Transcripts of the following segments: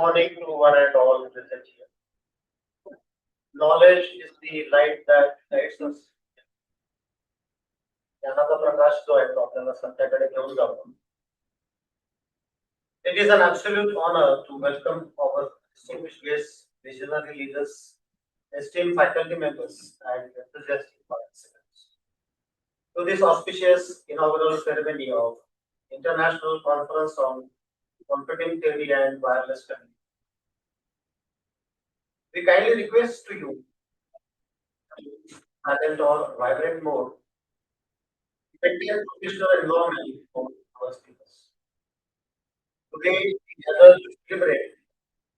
Morning to one and all present here. Knowledge is the light that guides us. ज्ञानाचा प्रकाश जो आहे तो आपल्याला सत्याकडे घेऊन जातो. It is an absolute honor to welcome our distinguished guests, visionary leaders, esteemed faculty members, and enthusiastic participants to this auspicious inaugural ceremony of International Conference on Computing Theory and Wireless Communication. We kindly request to you to attend our vibrant mode, maintain professional environment for our speakers. Today, we gather to celebrate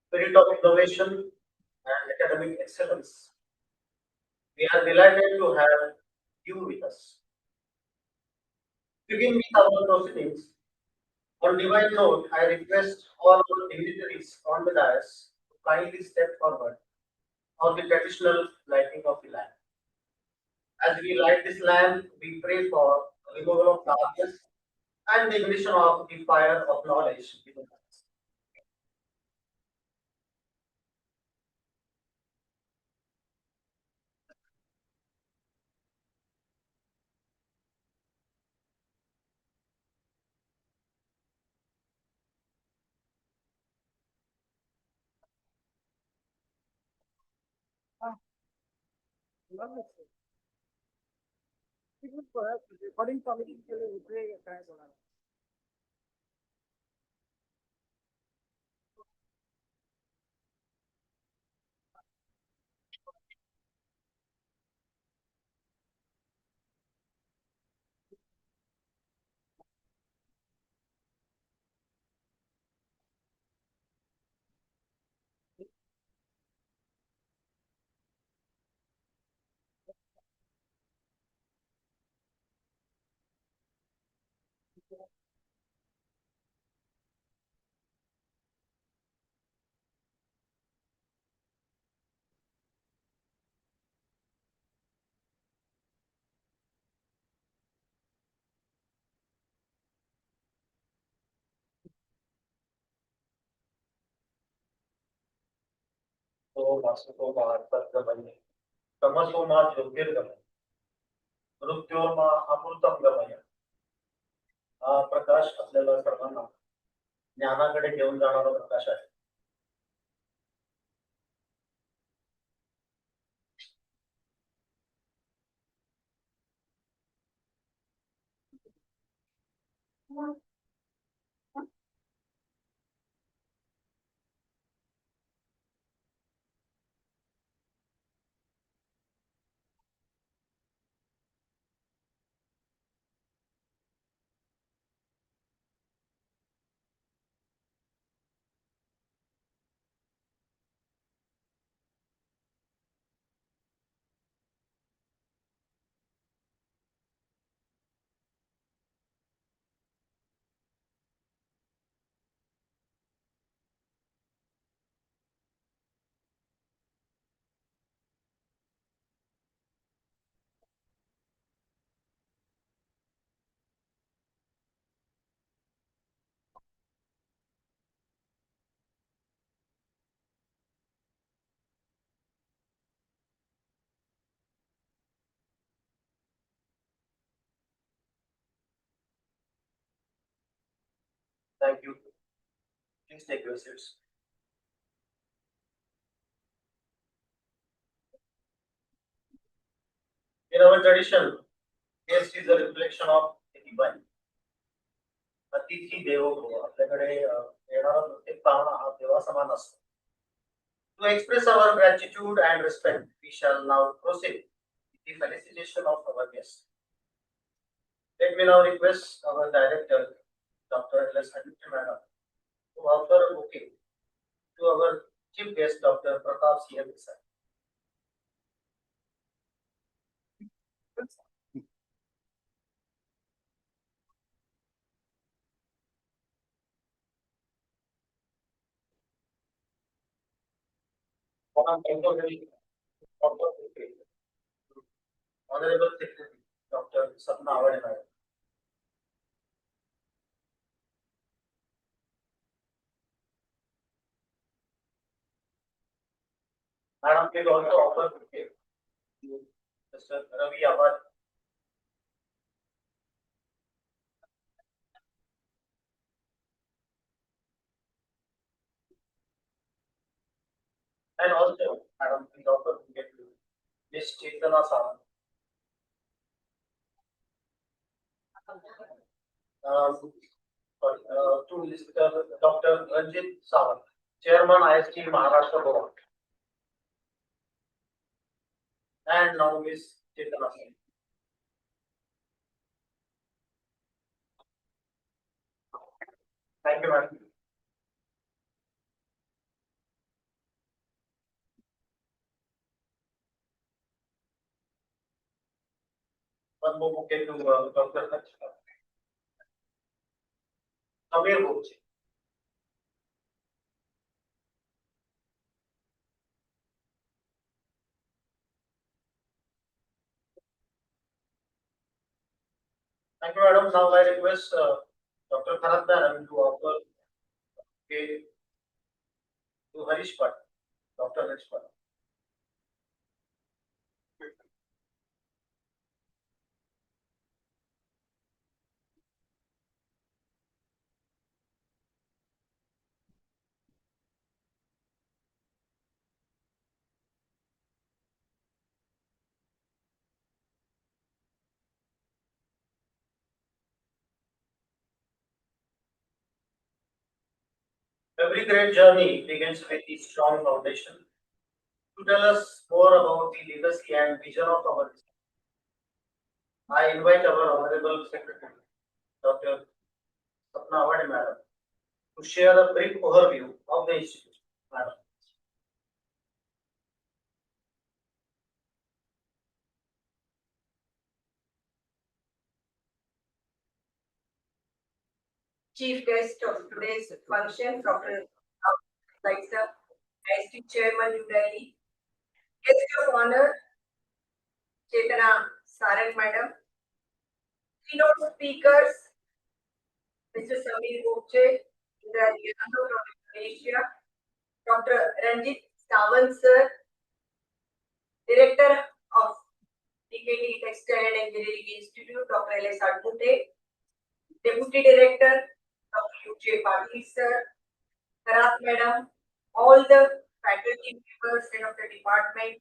spirit of innovation and academic excellence. We are delighted to have you with us. Begin with our proceedings. On divine note, I request all our dignitaries on the dais to kindly step forward for the traditional lighting of the lamp. As we light this lamp, we pray for the removal of darkness and the ignition of the fire of knowledge within us. Recording committee के लिए उतरे काय बोला तो वासुतो महात्मगमने तमसो मा ज्योतिर्गमय मृत्योर्मा अमृतम गमय. हा प्रकाश आपल्याला सर्वांना ज्ञानाकडे घेऊन जाणारा प्रकाश आहे. Thank you. Please take your seats. In our tradition, guest is a reflection of the divine. अतिथी देवो भव. आपल्याकडे येणारा प्रत्येक पाहुणा हा देवासमान असतो. To express our gratitude and respect, we shall now proceed with the felicitation of our guest. Let me now request our director, Dr. L.S. Madam, to offer a bouquet to our chief guest, Dr. Pratap C. Desai. Honorable Secretary, Dr. Sapna Avade Madam. Madam, please also offer bouquet to Mr. Ravi Awad. And also, Madam, please offer bouquet to Ms. Chetana Sawant. Sorry, to Mr. Dr. Ranjit Sawant, Chairman IST Maharashtra Board. And now Ms. Chetana Sawant. Thank you, madam. One more bouquet to Dr. Samir Boche. Thank you, madam. Now I request Dr. Kharatdaran to offer bouquet to Harish Bhatt, Dr. Harish Bhatt. Every great journey begins with a strong foundation. To tell us more about the legacy and vision of our institute, I invite our Honorable Secretary, Dr. Sapna Awade Madam, to share a brief overview of the institute. Madam. Chief guest of today's function, Dr. Sir, IST Chairman, New Delhi. Guest of honor, Chetana Sarang Madam. Keynote speakers, Mr. Samir Boche, the Inaugural from Asia, Dr. Ranjit Sawant Sir, Director of DKT Textile and Engineering Institute, Dr. L.S. Admute, Deputy Director, Dr. U.J. Patil Sir, Karat Madam, all the faculty members and of the department,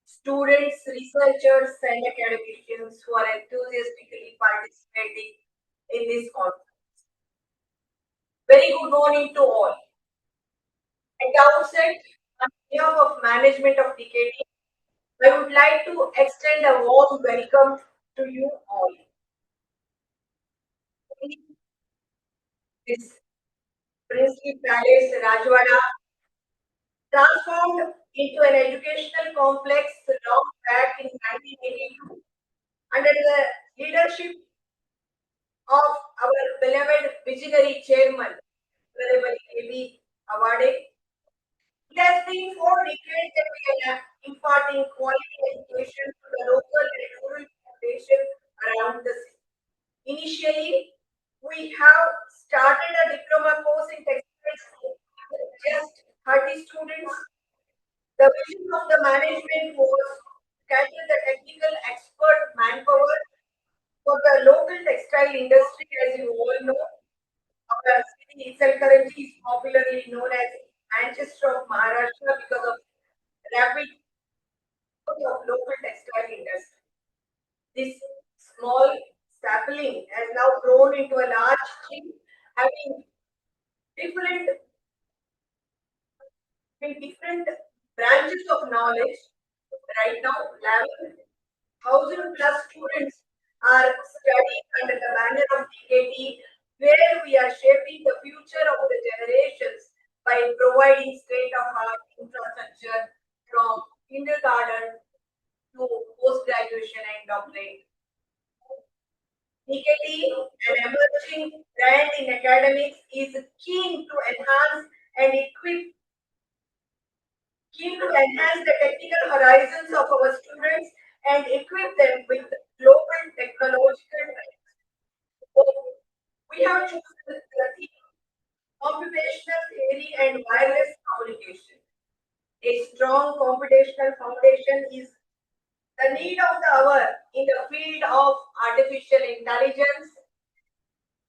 students, researchers, and academicians who are enthusiastically participating in this conference. Very good morning to all. At the outset, on behalf of management of DKT, I would like to extend a warm welcome to you all. This princely palace, Rajwada, transformed into an educational complex long back in 1982 under the leadership of our beloved visionary chairman, Honorable A.B. Awade. It has been 4 decades that we are imparting quality education to the local and rural population around the city. Initially, we have started a diploma course in textiles with just 30 students. The vision of the management was to cater the technical expert manpower for the local textile industry. As you all know, our city ICHALKARANJI is popularly known as Manchester of Maharashtra because of rapid growth of local textile industry. This small sapling has now grown into a large tree, having different different branches of knowledge. Right now, 11,000 plus students are studying under the banner of DKT, where we are shaping the future of the generations by providing state-of-art infrastructure from kindergarten to post-graduation and doctorate. DKT, an emerging brand in academics, is keen to enhance the technical horizons of our students and equip them with global technological trends. So, we have chosen the theme computational theory and wireless communication. A strong computational foundation is the need of the hour in the field of artificial intelligence,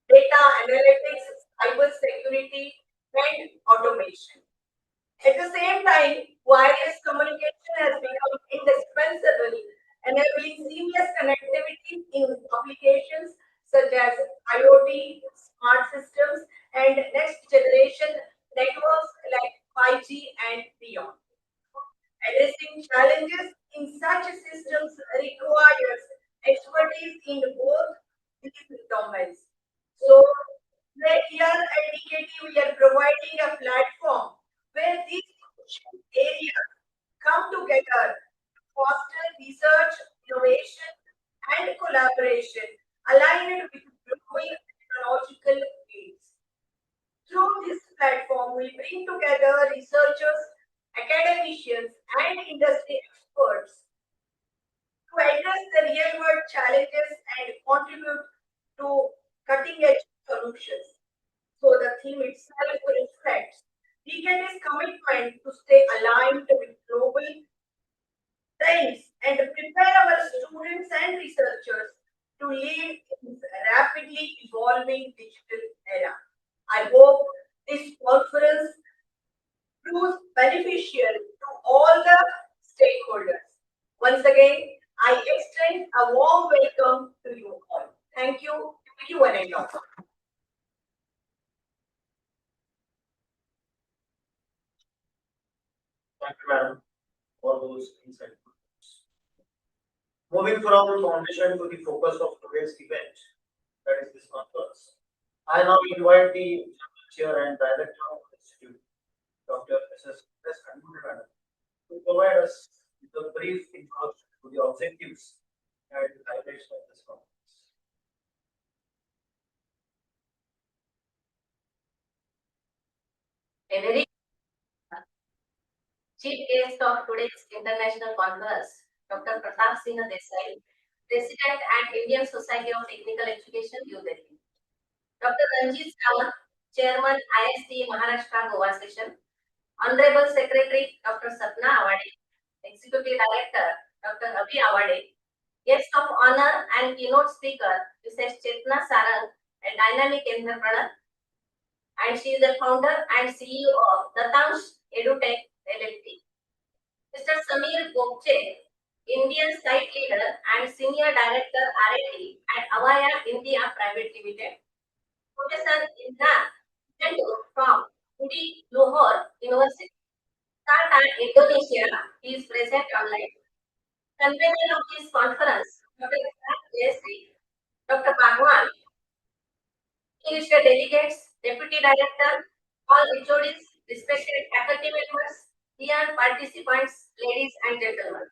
data analytics, cyber security, and automation. At the same time, wireless communication has become indispensable, enabling seamless connectivity in applications such as IoT, smart systems, and next generation networks like 5G and beyond. Addressing challenges in such systems requires expertise in both these domains. So, here at DKT, we are providing a platform where these areas come together to foster research, innovation, and collaboration aligned with global technological needs. Through this platform, we bring together researchers, academicians, and industry experts to address the real world challenges and contribute to cutting edge solutions. So the theme itself reflects DKT's commitment to stay aligned with global trends and prepare our students and researchers to lead in this rapidly evolving digital era. I hope this conference proves beneficial to all the stakeholders. Once again, I extend a warm welcome to you all. Thank you. Q&A now. Thank you, madam, for those insights. Moving from foundation to the focus of today's event, that is this conference. I now invite the chair and director of the institute, Dr. S.S. Madam, to provide us with a brief introduction to the objectives and highlights of this conference. A very chief guest of today's international conference, Dr. Pratap Singh Desai, President and Indian Society of Technical Education, New Delhi. Dr. Ranjit Sawant, Chairman, IST Maharashtra Goa Session. Honorable Secretary, Dr. Sapna Awade, Executive Director, Dr. Abhi Awade. Guest of honor and keynote speaker, Mrs. Chetna Sarang, a dynamic entrepreneur, and she is the founder and CEO of Datansh EduTech LLP. Mr. Samir Gopche, Indian site leader and senior director R&D at Avaya India Private Limited. Professor Indra Chendu from UD Lahore University, Jakarta, Indonesia. He is present online. Convener of this conference, Dr. JSC, Dr. Bhagwan, distinguished delegates, Deputy Director, all HODs, respected faculty members, dear participants, ladies and gentlemen.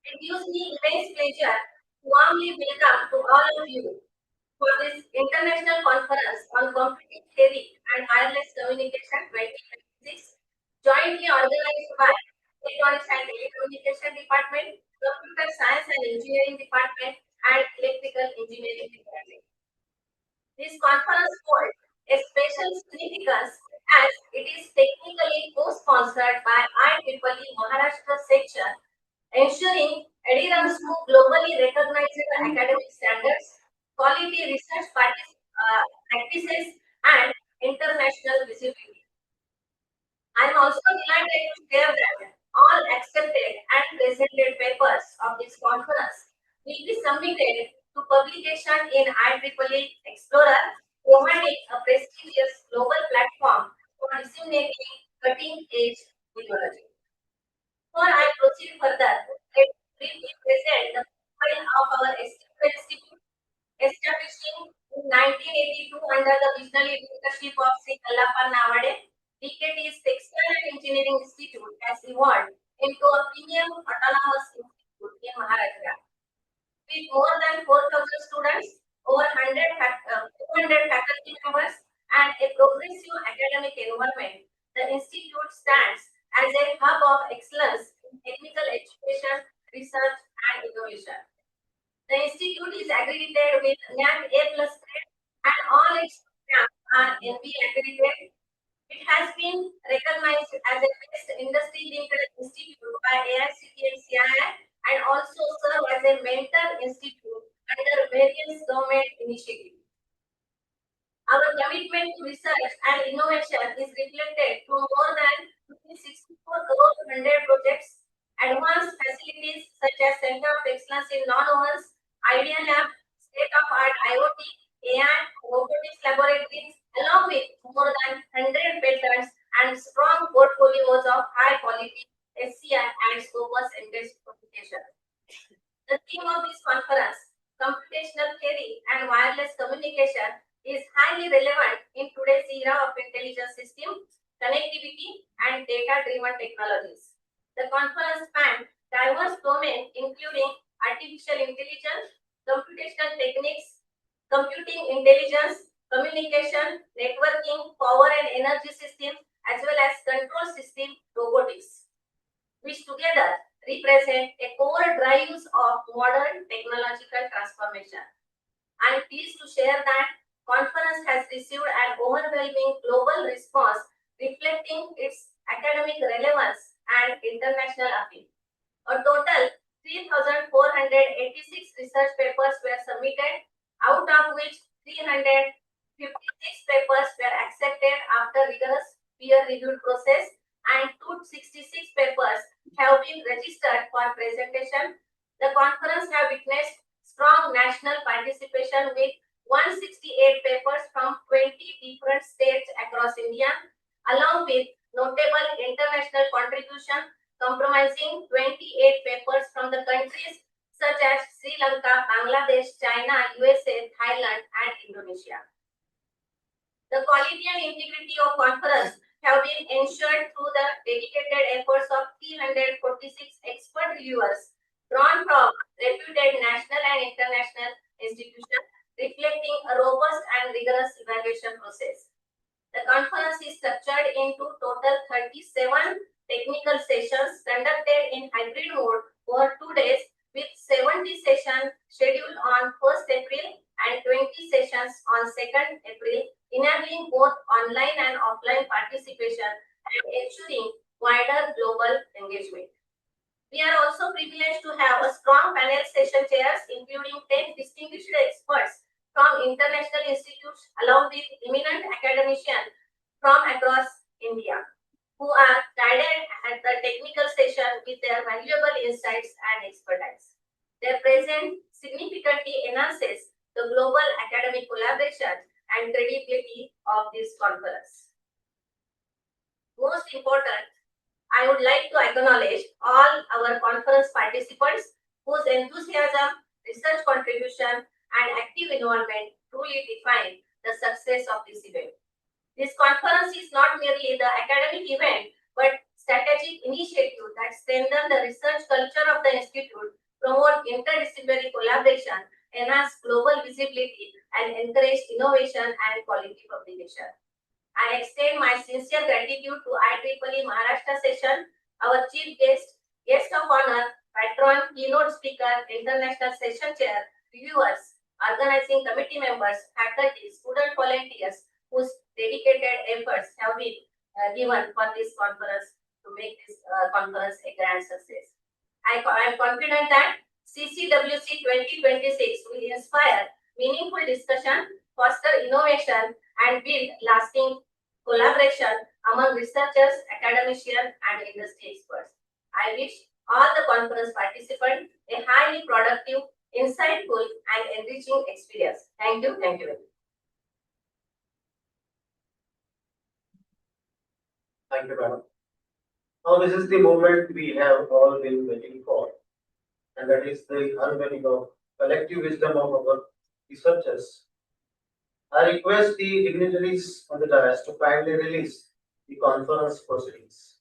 It gives me immense pleasure to warmly welcome to all of you for this international conference on computing theory and wireless communication 2026, jointly organized by Electronics and Telecommunication Department, Computer Science and Engineering Department, and Electrical Engineering Department. This conference holds a special significance as it is technically co-sponsored by IEEE Maharashtra section, ensuring adherence to globally recognized academic standards, quality research practices, and international visibility. I am also delighted to share that all accepted and presented papers of this conference will be submitted to publication in IEEE Explorer, providing a prestigious global platform for disseminating cutting-edge technology. Before I proceed further, let me briefly present the profile of our institute. Establishing in 1982 under the visionary leadership of Sri Kallappa Navade, DKT's Textile and Engineering Institute has evolved into a premium autonomous institute in Maharashtra. With more than 4,000 students, over 200 faculty members, and a progressive academic environment, the institute stands as a hub of excellence in technical education, research, and innovation. The institute is accredited with NAAC A+ grade, and all its programs are NB accredited. It has been recognized as a best industry-linked institute by AICTE and also serve as a mentor institute under various government initiatives. Our commitment to research and innovation is reflected through more than 64 crore funded projects, advanced facilities such as Center of Excellence in Non-Ovens, Idea Lab, state-of-art IoT, AI, robotics laboratories, along with more than 100 patents and strong portfolios of high-quality SCI and Scopus index publication. The theme of this conference, computational theory and wireless communication, is highly relevant in today's era of intelligent systems, connectivity, and data-driven technologies. The conference spanned diverse domains including artificial intelligence, computational techniques, computing intelligence, communication, networking, power and energy systems, as well as control system robotics, which together represent a core drives of modern technological transformation. I am pleased to share that conference has received an overwhelming global response reflecting its academic relevance and international appeal. A total 3,486 research papers were submitted, out of which 356 papers were accepted after rigorous peer-reviewed process and 266 papers have been registered for presentation. The conference have witnessed strong national participation with 168 papers from 20 different states across India, along with notable international contribution comprising 28 papers from the countries such as Sri Lanka, Bangladesh, China, USA, Thailand, and Indonesia. The quality and integrity of conference have been ensured through the dedicated efforts of 346 expert reviewers drawn from reputed national and international institutions, reflecting a robust and rigorous evaluation process. The conference is structured into total 37 technical sessions conducted in hybrid mode over 2 days, with 70 sessions scheduled on 1st April and 20 sessions on 2nd April, enabling both online and offline participation and ensuring wider global engagement. We are also privileged to have a strong panel session chairs, including 10 distinguished experts from international institutes, along with eminent academicians from across India, who are guided at the technical session with their valuable insights and expertise. Their presence significantly enhances the global academic collaboration and credibility of this conference. Most important, I would like to acknowledge all our conference participants whose enthusiasm, research contribution, and active involvement truly define the success of this event. This conference is not merely the academic event, but strategic initiative that strengthen the research culture of the institute, promote interdisciplinary collaboration, enhance global visibility, and encourage innovation and quality publication. I extend my sincere gratitude to IEEE Maharashtra session, our chief guest, guest of honor, patron, keynote speaker, international session chair, reviewers, organizing committee members, faculty, student volunteers, whose dedicated efforts have been given for this conference to make this conference a grand success. I am confident that CCWC 2026 will inspire meaningful discussion, foster innovation, and build lasting collaboration among researchers, academicians, and industry experts. I wish all the conference participants a highly productive, insightful, and enriching experience. Thank you. Thank you. Thank you, madam. Now, this is the moment we have all been waiting for, and that is the unveiling of collective wisdom of our researchers. I request the dignitaries on the dais to kindly release the conference proceedings.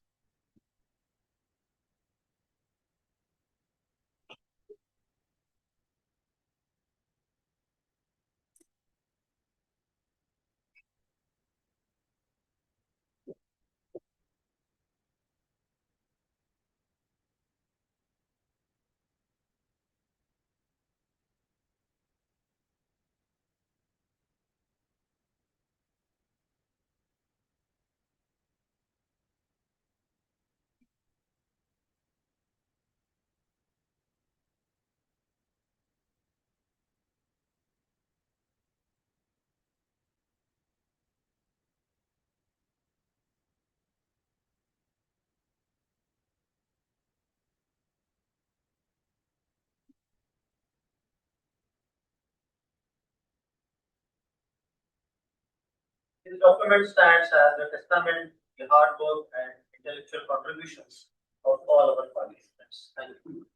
This document stands as a testament to the hard work and intellectual contributions of all our participants. Thank you.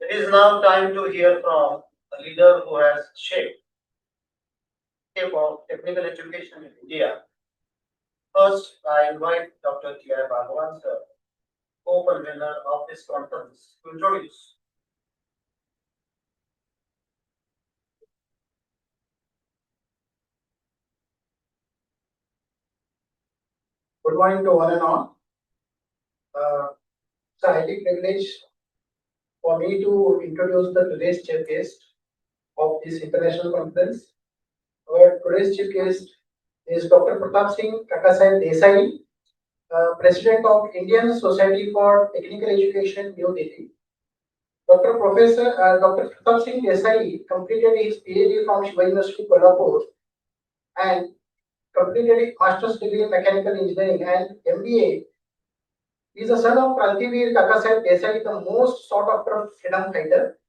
It is now time to hear from a leader who has shaped the shape of technical education in India. First, I invite Dr. T.I. Bhagavan sir, co-convener of this conference, to introduce. Good morning to one and all. It's a highly privilege for me to introduce the today's chief guest of this international conference. Our today's chief guest is Dr. Pratap Singh Kakasaheb Desai, President of Indian Society for Technical Education, New Delhi. Dr. Pratap Singh Desai completed his PhD from Shiva University, Kolhapur, and completed a master's degree in mechanical engineering and MBA. He is the son of Krantivir Kakasaheb Desai, the most sought after freedom fighter.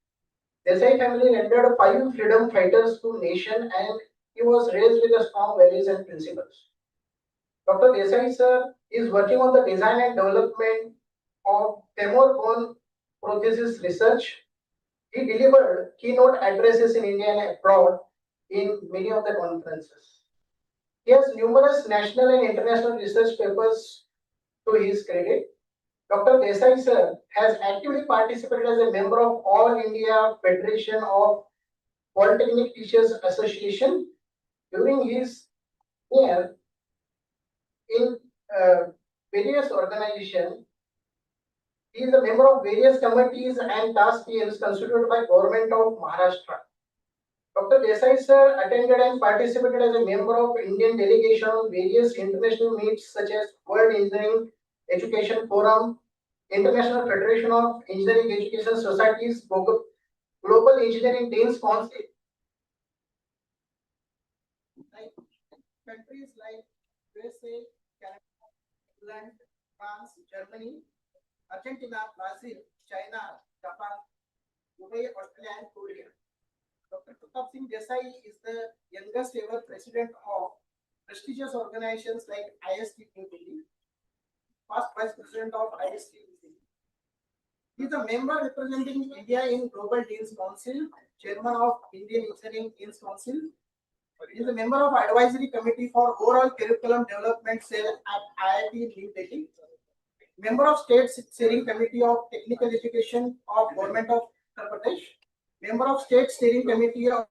Desai family rendered 5 freedom fighters to nation, and he was raised with a strong values and principles. Dr. Desai sir is working on the design and development of femur-bone prosthesis research. He delivered keynote addresses in India and abroad in many of the conferences. He has numerous national and international research papers to his credit. Dr. Desai sir has actively participated as a member of All India Federation of Polytechnic Teachers Association during his year in various organizations. He is a member of various committees and task teams constituted by Government of Maharashtra. Dr. Desai sir attended and participated as a member of Indian delegation on various international meets such as World Engineering Education Forum, International Federation of Engineering Education Societies, Global Engineering Danes Council. Countries like USA, Canada, England, France, Germany, Argentina, Brazil, China, Japan, Dubai, Australia, and Korea. Dr. Pratap Singh Desai is the youngest ever president of prestigious organizations like IST New Delhi, past vice president of IST New Delhi. He is a member representing India in Global Deans Council, chairman of Indian Engineering Deans Council. He is a member of advisory committee for overall curriculum development cell at IIT New Delhi. Member of State Steering Committee of Technical Education of Government of Uttar Pradesh. Member of State Steering Committee of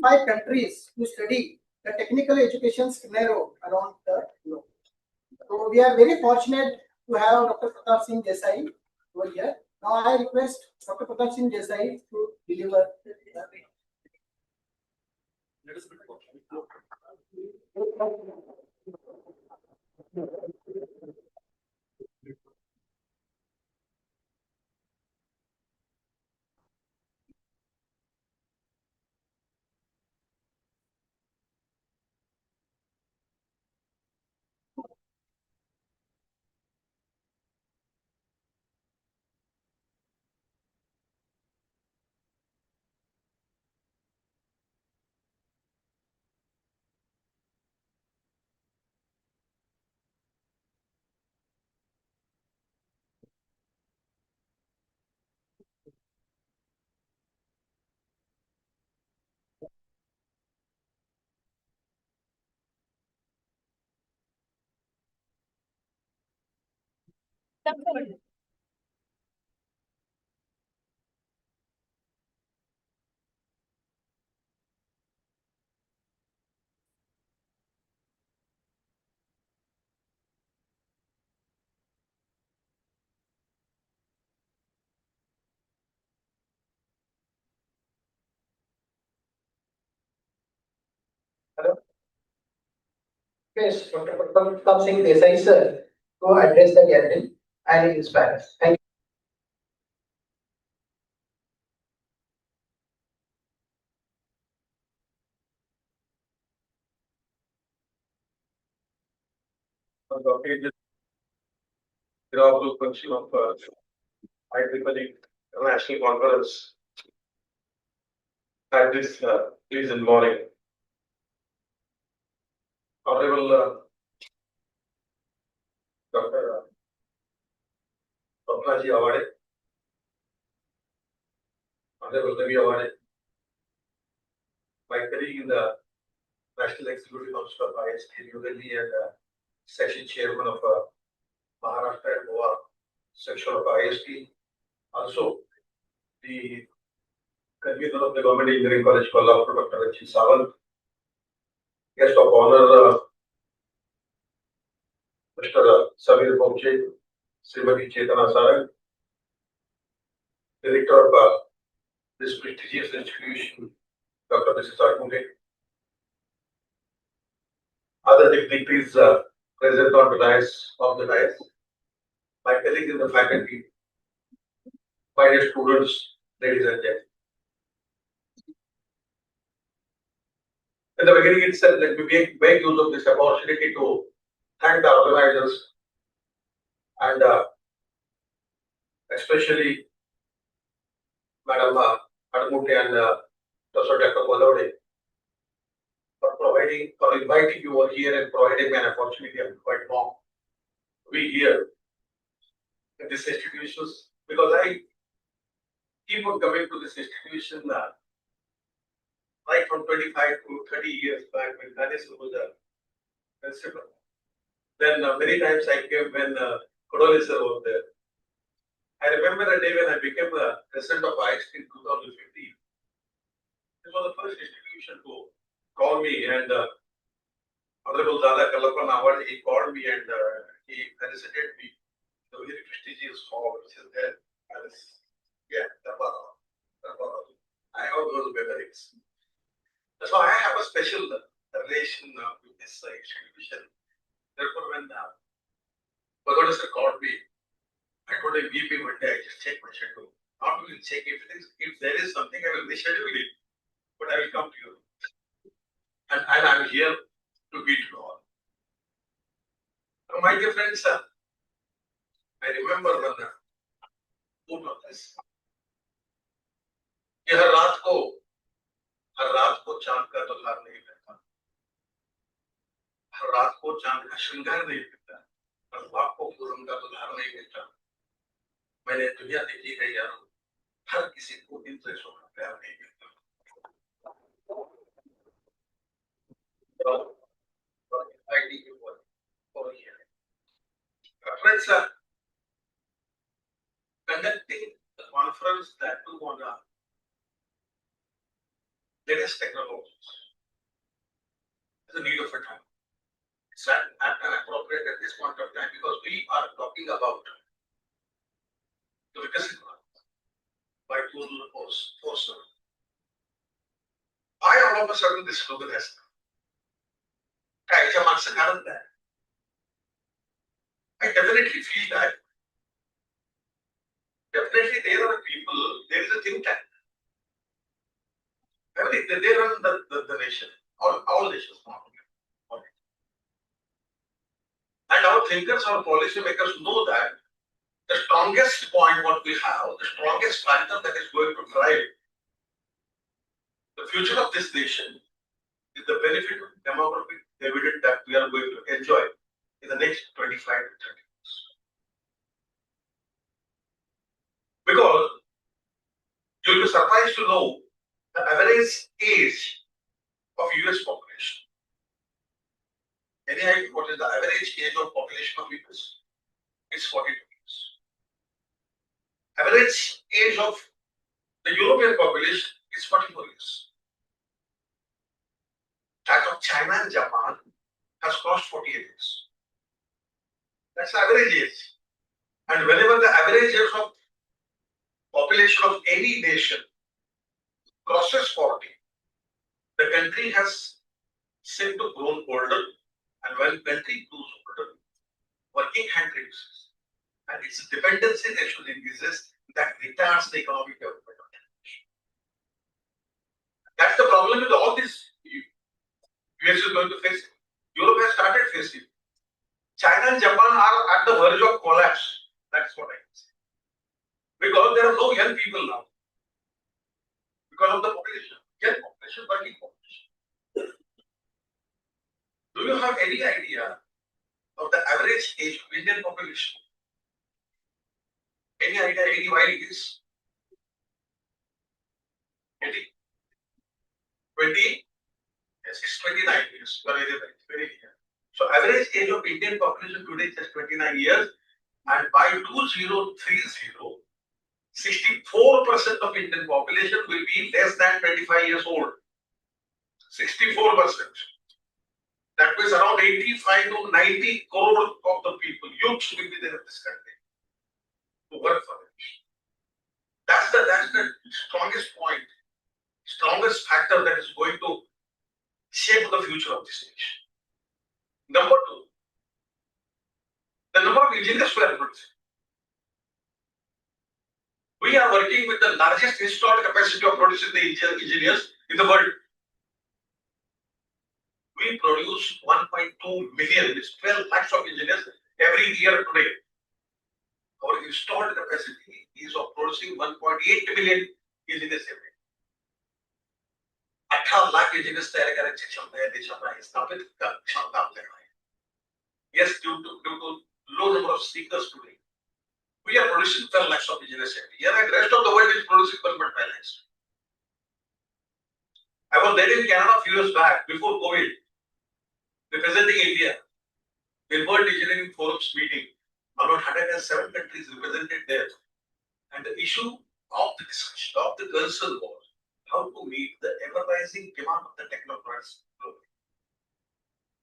five countries to study the technical education scenario around the globe. So we are very fortunate to have Dr. Pratap Singh Desai over here. Now I request Dr. Pratap Singh Desai to deliver. request Dr. Pratap Singh Desai sir to address the gathering and inspire us. Thank you. Inaugural function of IEEE International Conference at this recent morning. Honorable Dr. Swapnaji Awade, Honorable Ravi Awade, my colleague in the National Executive Council of IST New Delhi and Session Chairman of Maharashtra and Goa section of IST, also the convener of the Government Engineering College Kolhapur, Dr. Ranjit Sawant, guest of honor Mr. Samir Bhomche, Srimati Chetana Sarang, Director of this prestigious institution, Dr. Mrs. Arkunde, other dignitaries present on the dais of the dais, my colleagues in the faculty, my dear students, ladies and gentlemen. In the beginning itself, let me make use of this opportunity to thank the organizers and especially Madam Admute and Professor Dr. Kolode for inviting you over here and providing me an opportunity. I'm quite long to be here in this institutions because I keep on coming to this institution right from 25 to 30 years back when Ganesh was the principal. Then many times I came when Kodole sir was there. I remember a day when I became the president of ICHALKARANJI in 2015. This was the first institution to call me and Honorable Dada Kallappan Award, he called me and he felicited me. The very prestigious hall which is there. I have those memories. So I have a special relation with this institution. Therefore, when Bhagavad sir called me, I told him, give me one day, I just check my schedule. Not only check if there is something, I will reschedule it, but I will come to you. And I'm here to meet you all. Now, my dear friends, I remember when both of this. कि हर रात को चांद का दुल्हार नहीं मिलता, हर रात को चांद का श्रृंगार नहीं मिलता, हर रात को पूरम का दुल्हार नहीं मिलता. मैंने दुनिया देखी है यार, हर किसी को इंटरेस्ट होगा प्यार नहीं मिलता. Friends, conducting the conference that too on latest technologies is a need of a time. It's apt and appropriate at this point of time because we are talking about the Vikasit by total force. Why all of a sudden this slogan has come? I definitely feel that. Definitely there are people, there is a think tank. They run the nation, all nations. And our thinkers, our policymakers know that the strongest point what we have, the strongest factor that is going to drive the future of this nation is the benefit of demographic dividend that we are going to enjoy in the next 25 to 30 years. Because you'll be surprised to know the average age of US population. Any idea what is the average age of population of US? It's 42 years. Average age of the European population is 44 years. That of China and Japan has crossed 48 years. That's the average age. And whenever the average age of population of any nation crosses 40, the country has said to grown older And when country improves, working hand reduces, and its dependency ratio increases, that retards the economic development of the nation. That's the problem with all this. US is going to face it. Europe has started facing it. China and Japan are at the verge of collapse. That's what I can say. Because there are no young people now. Because of the population, young population, working population. Do you have any idea of the average age of Indian population? Any idea why it is? 20? 20? Yes, it's 29 years. Very, very clear. So average age of Indian population today is just 29 years, and by 2030, 64% of Indian population will be less than 25 years old. 64%. That means around 85 to 90 crore of the people, youths will be there in this country to work for it. That's the strongest point, strongest factor that is going to shape the future of this nation. Number two, the number of engineers we are producing. We are working with the largest installed capacity of producing the engineers in the world. We produce 1.2 million, it's 12 lakhs of engineers every year today. Our installed capacity is of producing 1.8 million engineers every year. 18 lakh engineers तैयार करायची क्षमता या देशात आहे, स्थापित क्षमता आपल्याकडे आहे. Yes, due to low number of seekers today, we are producing 12 lakhs of engineers every year, and the rest of the world is producing 1.5 lakhs. I was there in Canada a few years back, before COVID, representing India in World Engineering Forum's meeting. About 107 countries represented there. And the issue of the discussion, of the concern was how to meet the ever-rising demand of the technocrats globally.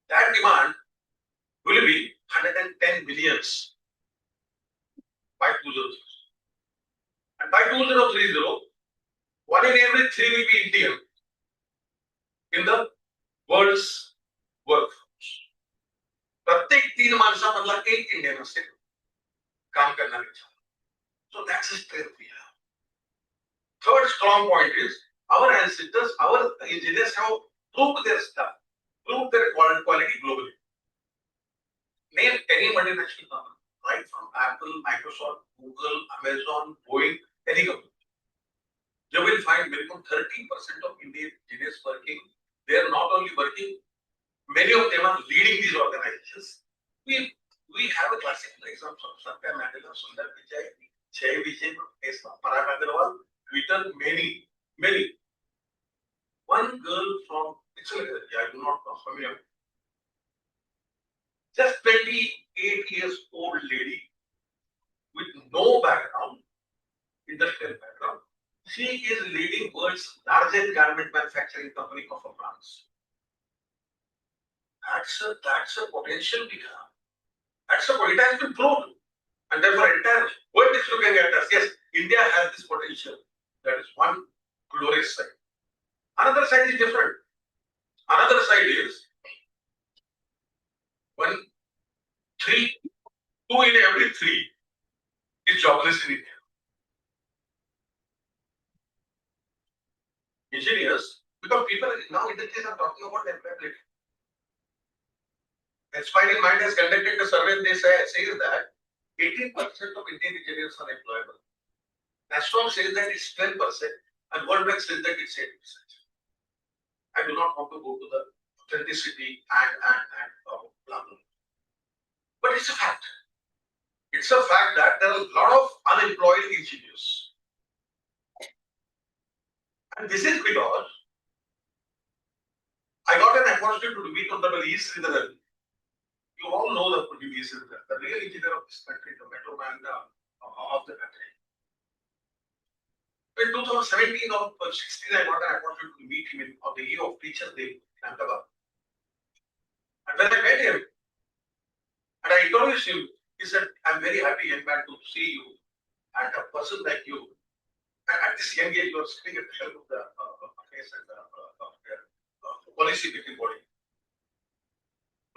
That demand will be 110 billions by 2030. And by 2030, 1 in every 3 will be Indian in the world's workforce. प्रत्येक 3 माणसामधला 1 Indian असेल काम करणारे. So that's the strength we have. Third strong point is our ancestors, our engineers have proved their stuff, proved their quality globally. Name any multinational company, right from Apple, Microsoft, Google, Amazon, Boeing, any company. You will find minimum 30% of Indian engineers working. They are not only working, many of them are leading these organizations. We have a classical example of Satya Nadella, Sundar Pichai, Jay Vijay, Parag Agarwal, Twitter, many. One girl from, I do not know familiar. Just 28 years old lady with no background, industrial background. She is leading world's largest garment manufacturing company of France. That's a potential we have. That's a it has been proved. And therefore, entire world is looking at us. Yes, India has this potential. That is one glorious side. Another side is different. Another side is when 2 in every 3 is jobless in India. Engineers, because people now industries are talking about employability. Inspiring Mind has conducted a survey. They say that 18% of Indian engineers are employable. Astrom says that it's 12%, and World Bank says that it's 8%. I do not want to go to the authenticity and blah, blah. But it's a fact. It's a fact that there are a lot of unemployed engineers. And this is because I got an opportunity to meet Honorable E. Sridharan. You all know the E. Sridharan, the real engineer of this country, the metro man of the country. In 2017 or 16, I got an opportunity to meet him on the eve of Teachers' Day in Ahmedabad. And when I met him, and I introduced him, he said, I'm very happy, young man, to see you and a person like you. And at this young age, you are sitting at the helm of the affairs and the policy making body.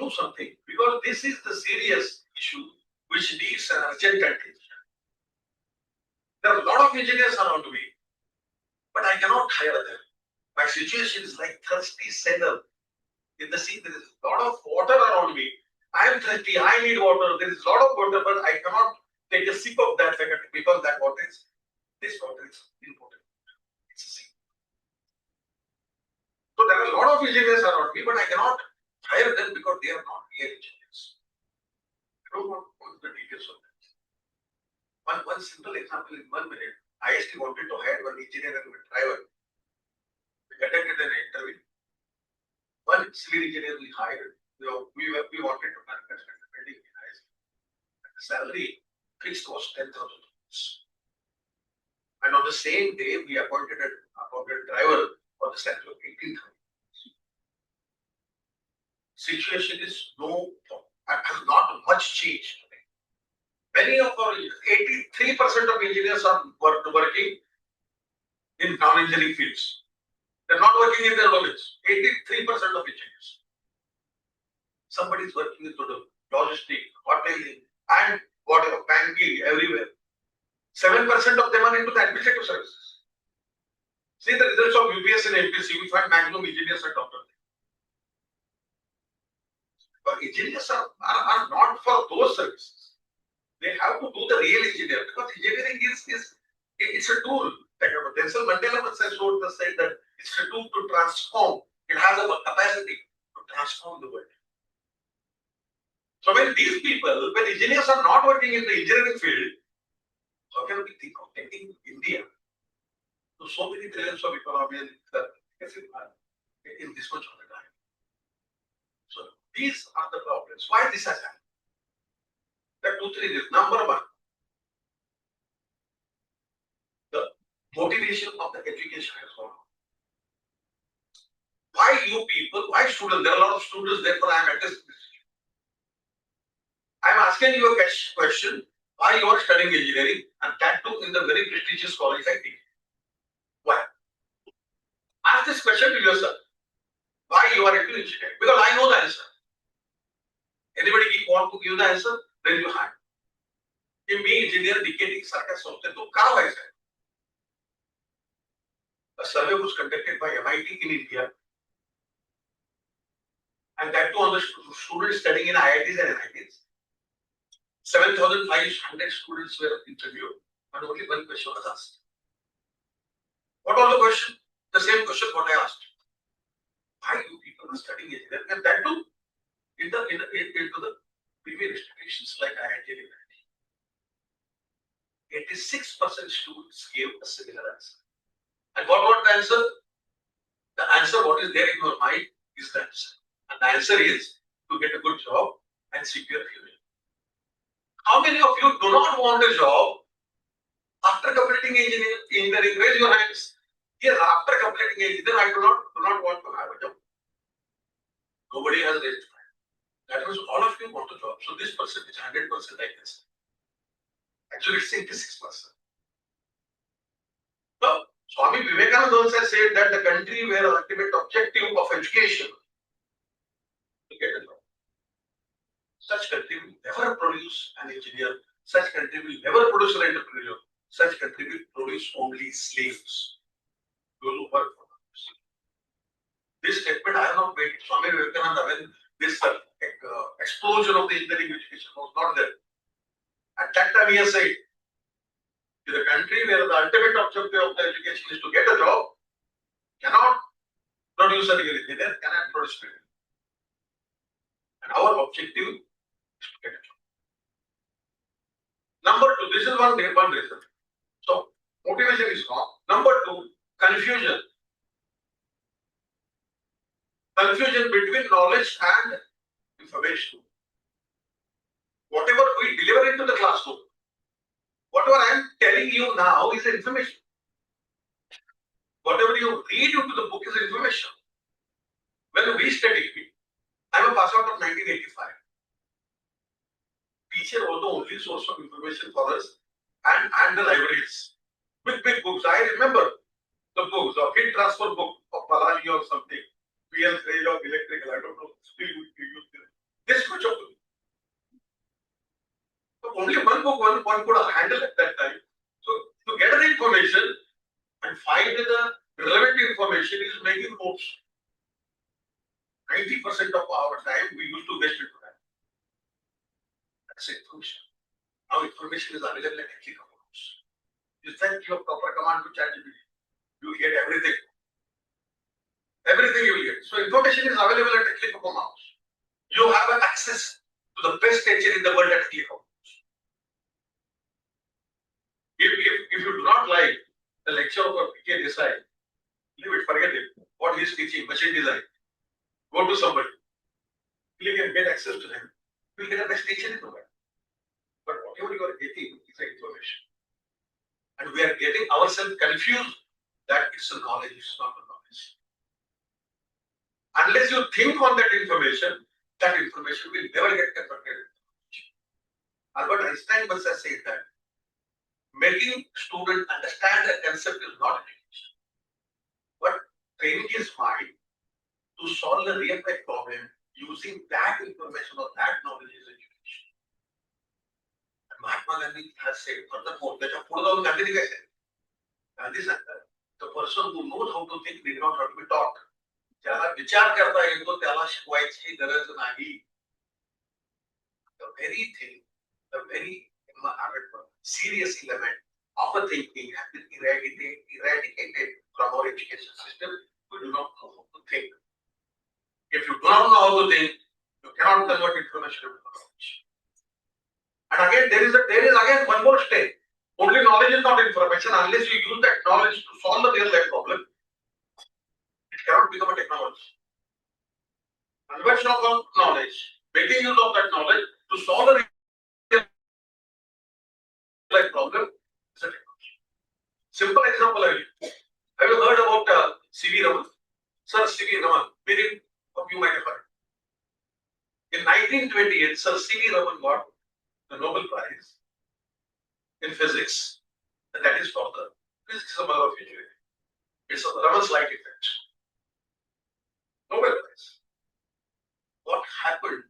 do something, because this is the serious issue which needs an urgent attention. There are a lot of engineers around me, but I cannot hire them. My situation is like thirsty sailor in the sea. There is a lot of water around me. I am thirsty. I need water. There is a lot of water, but I cannot take a sip of that because that water is, this water is important. It's a sea. So there are a lot of engineers around me, but I cannot hire them because they are not real engineers. I don't want to go into the details of that. One simple example in 1 minute. IST wanted to hire one engineer and one driver. We conducted an interview. One civil engineer we hired. We wanted to construct the building in IST. The salary fixed was 10,000 rupees. And on the same day, we appointed a driver for the salary of 18,000. Situation is has not much changed. Many of our 83% of engineers are working in non-engineering fields. They're not working in their domains. 83% of engineers. Somebody is working in logistics, hoteling, and whatever, banking, everywhere. 7% of them are into the administrative services. See the results of UPS and MPC, we find maximum engineers and doctors. But engineers are not for those services. They have to do the real engineer, because engineering it's a tool. Like Nelson Mandela once said that it's a tool to transform. It has a capacity to transform the world. So when these people, when engineers are not working in the engineering field, how can we think of taking India to so many trillions of economy in this much of the time? So these are the problems. Why this has happened? There are 2, 3 reasons. Number one, the motivation of the education has gone on. Why you people, why students? There are a lot of students, therefore I am at this. I am asking you a question, why you are studying engineering, and that too in the very prestigious college like IIT. Why? Ask this question to yourself. Why you are into engineering? Because I know the answer. Anybody want to give the answer? Then you have. कि मी engineer डिकेटिंग सारखा सोचते तो का व्हायचं? A survey was conducted by MIT in India, and that too on the students studying in IITs and NITs. 7,500 students were interviewed, and only one question was asked. What was the question? The same question what I asked. Why you people are studying engineering? And that too into the premier institutions like IIT and NIT. 86% students gave a similar answer. And what was the answer? The answer, what is there in your mind, is the answer. And the answer is to get a good job and secure future. How many of you do not want a job after completing engineering? Raise your hands. Yes, after completing engineering, I do not want to have a job. Nobody has raised hand. That means all of you want a job. So this percentage, 100% like this. Actually, it's 86%. So, Swami Vivekananda once has said that the country where the ultimate objective of education to get a job. Such country will never produce an engineer. Such country will never produce an entrepreneur. Such country will produce only slaves. Those who work for others. This statement I have not made. Swami Vivekananda, when this explosion of the engineering education was not there. At that time, he has said, in the country where the ultimate objective of the education is to get a job, cannot produce a real engineer, cannot produce people. And our objective is to get a job. Number two, this is one reason. So, motivation is gone. Number two, confusion. Confusion between knowledge and information. Whatever we deliver into the classroom, whatever I am telling you now is information. Whatever you read into the book is information. When we study, I am a pass out of 1985. Teacher was the only source of information for us, and the libraries. Big books. I remember the books of heat transfer book of Palani or something. PL3 of electrical, I don't know. Still we use them. This much of it. So only one book one could handle at that time. So to get the information and find the relevant information is making notes. 90% of our time we used to waste it for that. That's information. Now information is available at a click of a mouse. You send your proper command to ChatGPT, you get everything. Everything you will get. So information is available at a click of a mouse. You have access to the best teacher in the world at a click of a mouse. If you do not like the lecture of a PK Desai, leave it, forget it. What he is teaching, machine design. Go to somebody. You can get access to them. You will get the best teacher in the world. But whatever you are getting is the information. And we are getting ourselves confused that it's a knowledge, it's not a knowledge. Unless you think on that information will never get converted. Albert Einstein must have said that making students understand the concept is not education, but training his mind to solve the real life problem using that information or that knowledge is education. And Mahatma Gandhi has said, furthermore, Gandhi said, the person who knows how to think need not have to be taught. ज्यादा विचार करता है तो त्याला शिकवायची गरज नाही. The very thing, the very serious element of a thinking has been eradicated from our education system. We do not know how to think. If you do not know how to think, you cannot convert information into knowledge. And again, there is again one more step. Only knowledge is not information unless you use that knowledge to solve the real life problem. It cannot become a technology. Conversion of knowledge, making use of that knowledge to solve the real life problem is a technology. Simple example I will give. Have you heard about C.V. Raman? Sir C.V. Raman, many of you might have heard. In 1928, Sir C.V. Raman got the Nobel Prize in physics, and that is for the physics of mother of engineering. It's Raman's light effect. Nobel Prize. What happened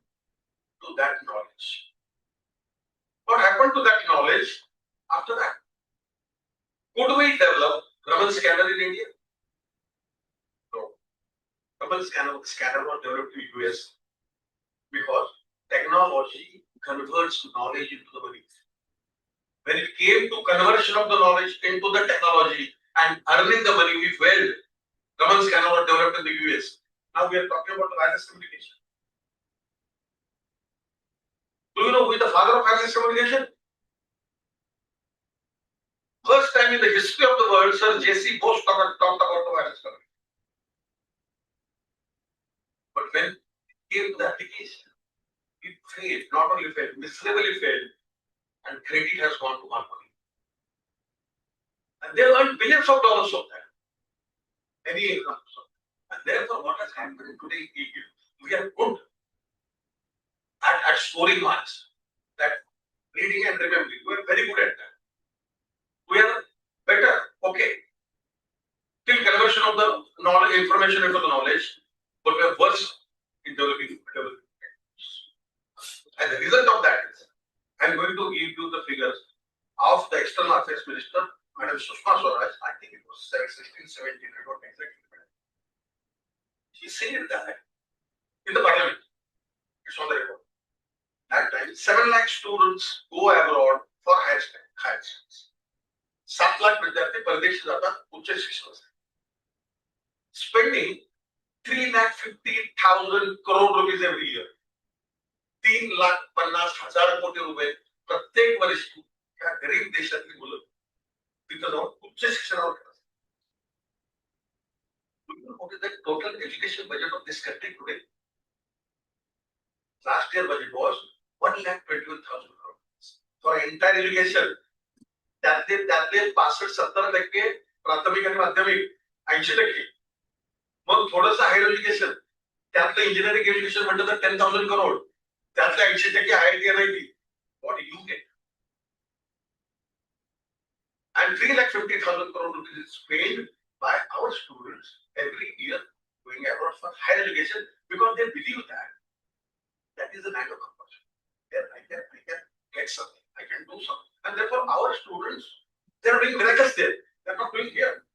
to that knowledge? What happened to that knowledge after that? Could we develop Raman scanner in India? No. Raman scanner was developed in US because technology converts knowledge into the money. When it came to conversion of the knowledge into the technology and earning the money, we failed. Raman scanner was developed in the US. Now we are talking about wireless communication. Do you know who is the father of wireless communication? First time in the history of the world, Sir J.C. Bose talked about the wireless communication. But when it came to the application, it failed, not only failed, miserably failed, and credit has gone to Harmony. And they earned billions of dollars of that. Many examples of that. And therefore, what has happened today is we are good at scoring marks, that reading and remembering. We are very good at that. We are better, okay, till conversion of the knowledge, information into the knowledge, but we are worse in developing. And the result of that is, I am going to give you the figures of the External Affairs Minister, Madam Sushma Swaraj. I think it was 16, 17, I don't exactly remember. She said that in the parliament, it's on the record. That time, 7 lakh students go abroad for higher studies. 7 lakh विद्यार्थी परदेश जातात उच्च शिक्षणासाठी. Spending 3,50,000 crore rupees every year. 3,50,000 कोटी रुपये प्रत्येक वर्षी या गरीब देशातली मुलं तिथं जाऊन उच्च शिक्षणावर करतात. What is the total education budget of this country today? Last year budget was 1,21,000 crore for entire education. त्यातले 65-70% प्राथमिक आणि माध्यमिक, 80%. मग थोडंसं हायर एज्युकेशन, त्यातलं इंजिनिअरिंग एज्युकेशन म्हटलं तर 10,000 crore. त्यातले 80% IIT NIT. What do you get? And 3,50,000 crore rupees is paid by our students every year going abroad for higher education because they believe that That is the kind of opportunity. There I can get something, I can do something. And therefore our students, they are doing miracles there. They are not doing here.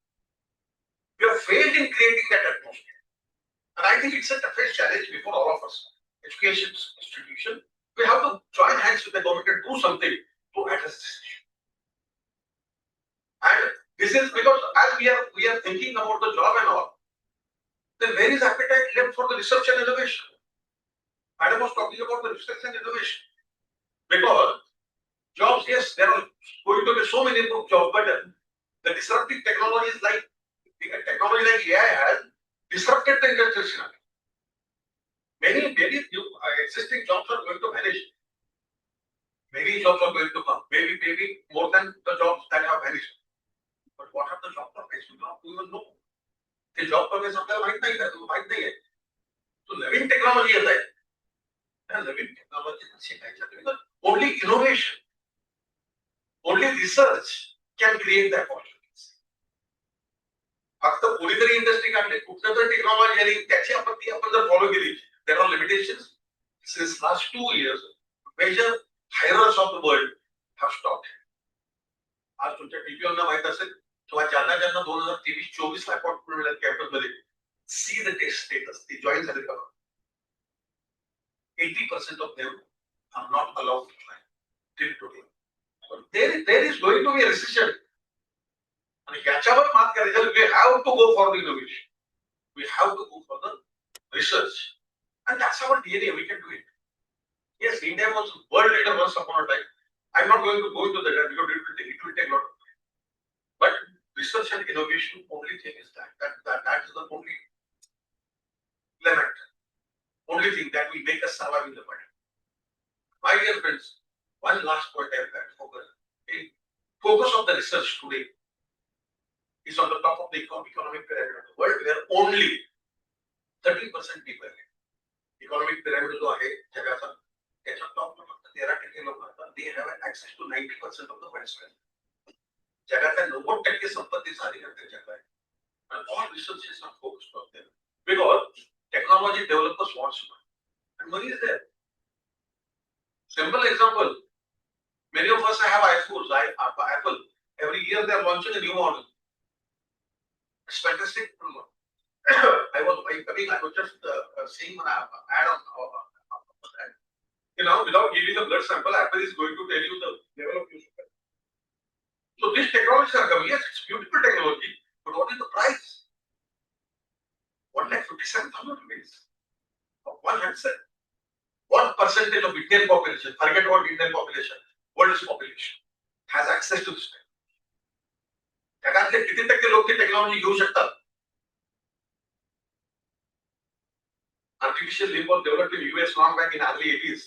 We have failed in creating that atmosphere. And I think it's a toughest challenge before all of us. Education institution, we have to join hands with the government and do something to address this issue. And this is because as we are thinking about the job and all, then where is appetite left for the research and innovation? Madam was talking about the research and innovation. Because jobs, yes, there are going to be so many good jobs, but the disruptive technologies like technology like AI has disrupted the industrial scenario. Many new existing jobs are going to vanish. Many jobs are going to come. Maybe more than the jobs that have vanished. But what are the job profiles? We don't even know. The job profiles आपल्याला माहित नाहीये. So नवीन technology येत आहे. त्या नवीन technology शिकायच्या because only innovation, only research can create the opportunities. फक्त कोणीतरी industry काढली, कुठलं तर टेक्नॉलॉजी आली, त्याची आपण जर फॉलो केली, there are limitations. Since last 2 years, major hirers of the world have stopped. आज तुमच्या टीपीओना माहित असेल किंवा ज्यांना 2023-24 ला अपॉइंटमेंट मिळाले कॅम्पस मध्ये, see the test status, ते जॉईन झाले का? 80% of them are not allowed to join till today. So there is going to be a recession. And याच्यावर मात करायचं, we have to go for the innovation. We have to go for the research. And that's our DNA, we can do it. Yes, India was world leader once upon a time. I'm not going to go into that because it will take a lot of time. But research and innovation, only thing is that is the only element, only thing that will make us survive in the world. My dear friends, one last point I have got focus. The focus of the research today is on the top of the economic pyramid of the world, where only 30% people live. Economic pyramid जो आहे जगाचा, त्याच्या टॉपला फक्त 13% लोक असतात. They have access to 90% of the world's wealth. जगाच्या 90% संपत्तीचा अधिकार त्यांच्याकडे आहे. And all research is not focused on them because technology developers want money, and money is there. Simple example: many of us have iPhones. Apple every year they are launching a new model. It's fantastic. I was just seeing an ad on that. Without giving a blood sample, Apple is going to tell you the level of use. So these technologies are coming. Yes, it's beautiful technology, but what is the price? 1,57,000 rupees for one handset. What percentage of Indian population, forget about Indian population, world's population, has access to this technology? जगातले किती टक्के लोक ती technology घेऊ शकतात? Artificial limb was developed in US long back in early 80s.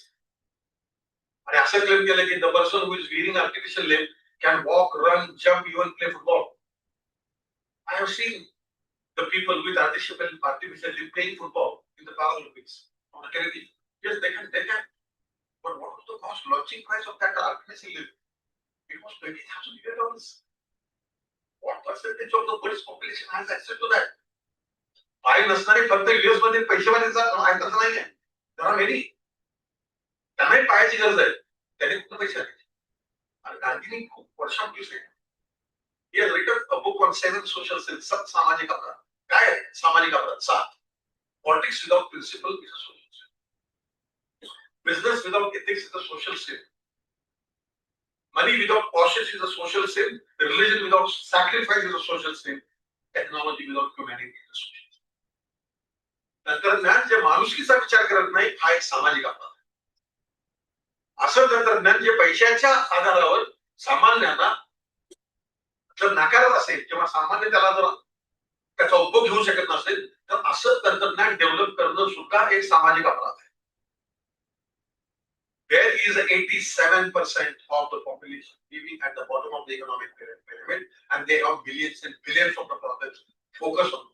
And असं claim केलं की the person who is wearing artificial limb can walk, run, jump, even play football. I have seen the people with artificial limb playing football in the Paralympics on the television. Yes, they can. But what was the cost launching price of that artificial limb? It was $20,000. What percentage of the world's population has access to that? पाय नसणारे फक्त US मध्ये पैसेवाले आहेत असं नाहीये. There are many. त्यांनाही पायाची गरज आहे. त्यांनी कुठे पैसे आले? आणि गांधींनी खूप वर्षांपूर्वी सांगितलं. He has written a book on 7 social sins. 7 सामाजिक अपराध. काय आहे सामाजिक अपराध? 7. Politics without principle is a social sin. Business without ethics is a social sin. Money without caution is a social sin. Religion without sacrifice is a social sin. Technology without humanity is a social sin. तंत्रज्ञान जे माणुसकीचा विचार करत नाही, हा एक सामाजिक अपराध आहे. असं तंत्रज्ञान जे पैशाच्या आधारावर सामान्यांना जर नाकारत असेल किंवा सामान्य त्याला जर त्याचा उपयोग घेऊ शकत नसेल, तर असं तंत्रज्ञान डेव्हलप करणं सुद्धा एक सामाजिक अपराध आहे. There is 87% of the population living at the bottom of the economic pyramid, and they have billions and billions of the problems. Focus on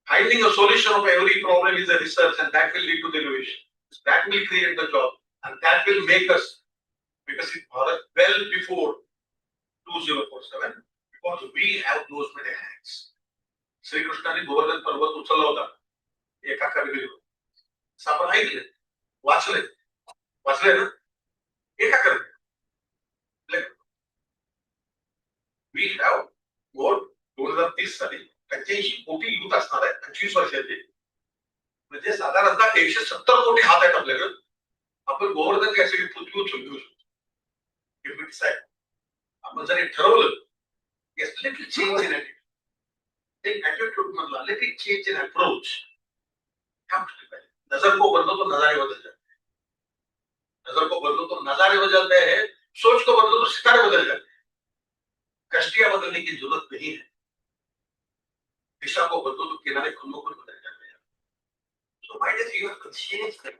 finding a solution of every problem is a research, and that will lead to the innovation. That will create the job, and that will make us Viksit Bharat well before 2047, because we have those many hands. Sri Krishnani Govardhan पर्वत उचलला होता एका कवितेवर. आपण ऐकले, वाचले ना, एका करते वी हॅव गोल 2030 साली 85 कोटी युथ असणार आहे 25 वर्षाचे, म्हणजे साधारणतः 170 कोटी हात आहेत आपल्याकडे. आपण गोवर्धन गॅसची पृथ्वी उचलून घेऊ शकतो. आपण जर हे ठरवलं, लिटिल चेंज इन एटीट्यूड मधला लिटिल चेंज इन अप्रोच, नजर को बदलो तो नजारे बदल जाते हैं, नजर को बदलो तो नजारे बदल जाते हैं, सोच को बदलो तो सितारे बदल जाते हैं. कश्तियां बदलने की जरूरत नहीं है, दिशा को बदलो तो किनारे खुद बदल जाते हैं. So why does you have to change the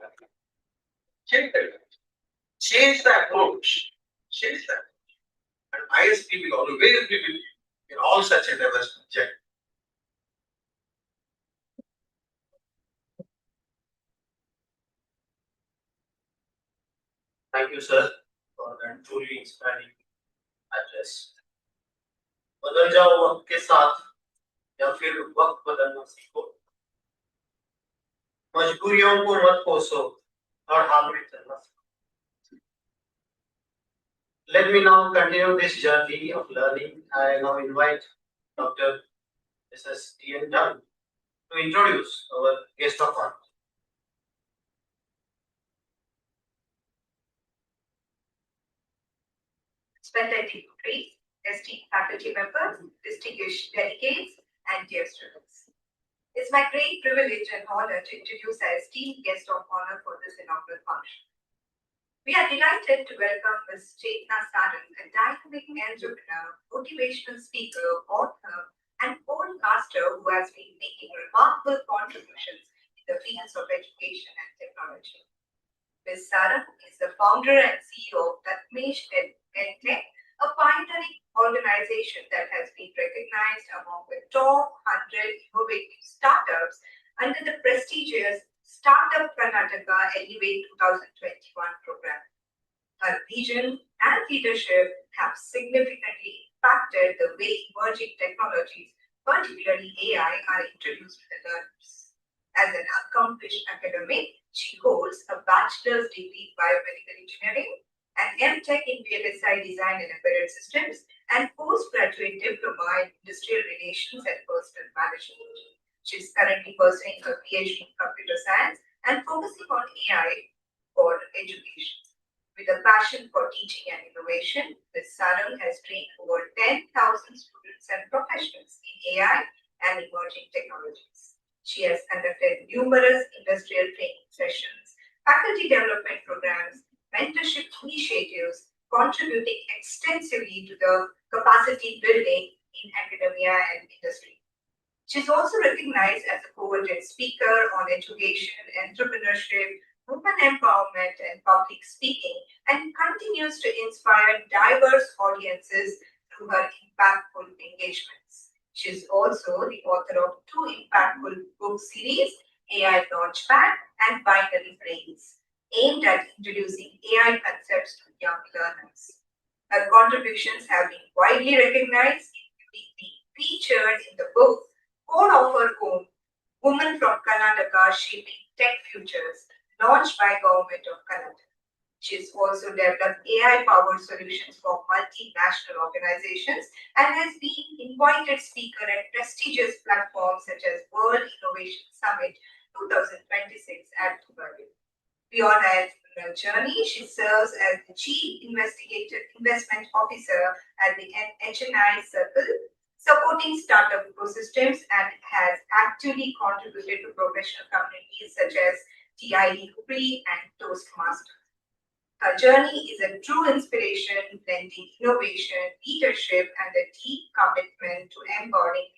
change the approach, change that. And ISP will always be with you in all such endeavors. Check. Thank you, sir, for that truly inspiring address. बदल जाओ वक्त के साथ या फिर वक्त बदलना सीखो, मजबूरियों को मत कोसो और हाल में चलना सीखो. Let me now continue this journey of learning. I now invite Dr. Mrs. T.N. Dunn to introduce our guest of honor. Respected dignitaries, esteemed faculty members, distinguished delegates, and dear students. It's my great privilege and honor to introduce our esteemed guest of honor for this inaugural function. We are delighted to welcome Ms. Chetna Sarang, a dynamic entrepreneur, motivational speaker, author, and podcaster who has been making remarkable contributions in the fields of education and technology. Ms. Sarang is the founder and CEO of Tatmesh EdTech, a pioneering organization that has been recognized among the top 100 innovative startups under the prestigious Startup Karnataka Elevate 2021 program. Her vision and leadership have significantly impacted the way emerging technologies, particularly AI, are introduced to the learners. As an accomplished academic, she holds a bachelor's degree in biomedical engineering, an MTech in VLSI design and embedded systems, and postgraduate diploma in industrial relations and personal management. She is currently pursuing her PhD in computer science and focusing on AI for education. With a passion for teaching and innovation, Ms. Sarang has trained over 10,000 students and professionals in AI and emerging technologies. She has conducted numerous industrial training sessions, faculty development programs, mentorship initiatives, contributing extensively to the capacity building in academia and industry. She is also recognized as a co-awarded speaker on education, entrepreneurship, women empowerment, and public speaking, and continues to inspire diverse audiences through her impactful engagements. She is also the author of 2 impactful book series, AI Launchpad and Binary Brains, aimed at introducing AI concepts to young learners. Her contributions have been widely recognized, including being featured in the book Code of Her Own, Women from Karnataka Shaping Tech Futures, launched by Government of Karnataka. She has also developed AI-powered solutions for multinational organizations and has been invited speaker at prestigious platforms such as World Innovation Summit 2026 at Dubai. Beyond her entrepreneurial journey, she serves as the Chief Investment Officer at the HNI Circle, supporting startup ecosystems, and has actively contributed to professional communities such as IEEE and Toastmasters. Her journey is a true inspiration, blending innovation, leadership, and a deep commitment to empowering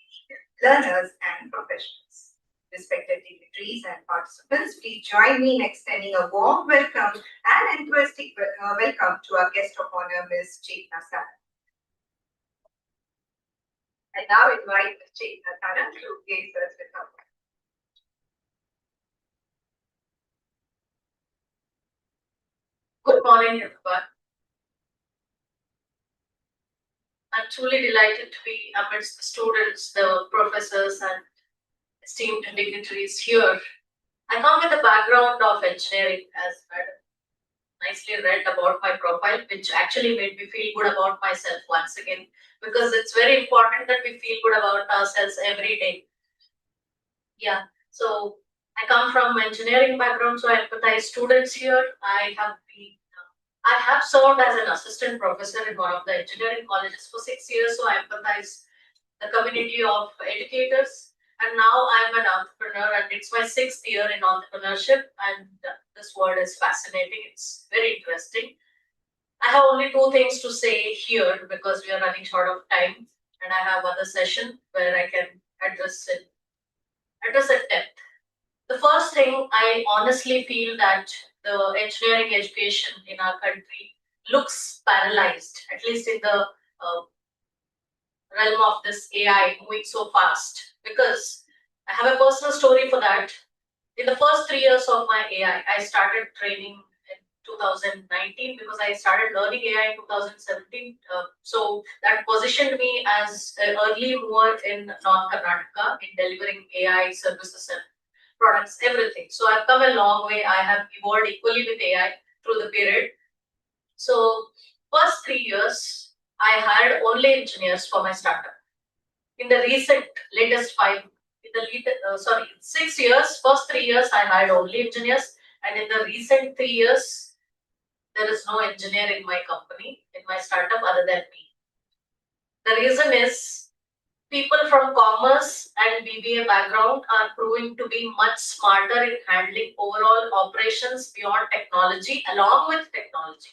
learners and professionals. Respected dignitaries and participants, please join me in extending a warm welcome and enthusiastic welcome to our guest of honor, Ms. Chetna Sarang. I now invite Ms. Chetna Sarang to grace us with her. Good morning, everyone. I'm truly delighted to be amidst the students, the professors, and esteemed dignitaries here I come with a background of engineering, as Madam nicely read about my profile, which actually made me feel good about myself once again, because it's very important that we feel good about ourselves every day. Yeah, so I come from engineering background, so I empathize students here. I have served as an assistant professor in one of the engineering colleges for 6 years, so I empathize the community of educators. And now I'm an entrepreneur, and it's my 6th year in entrepreneurship. And this word is fascinating. It's very interesting. I have only two things to say here because we are running short of time, and I have other session where I can address at depth. The first thing, I honestly feel that the engineering education in our country looks paralyzed, at least in the realm of this AI moving so fast. Because I have a personal story for that. In the first 3 years of my AI, I started training in 2019 because I started learning AI in 2017. So that positioned me as an early mover in North Karnataka in delivering AI services and products, everything. So I've come a long way. I have evolved equally with AI through the period. So first 3 years, I hired only engineers for my startup. In the recent latest 6 years, first 3 years I hired only engineers, and in the recent 3 years, there is no engineer in my company, in my startup other than me. The reason is people from commerce and BBA background are proving to be much smarter in handling overall operations beyond technology, along with technology.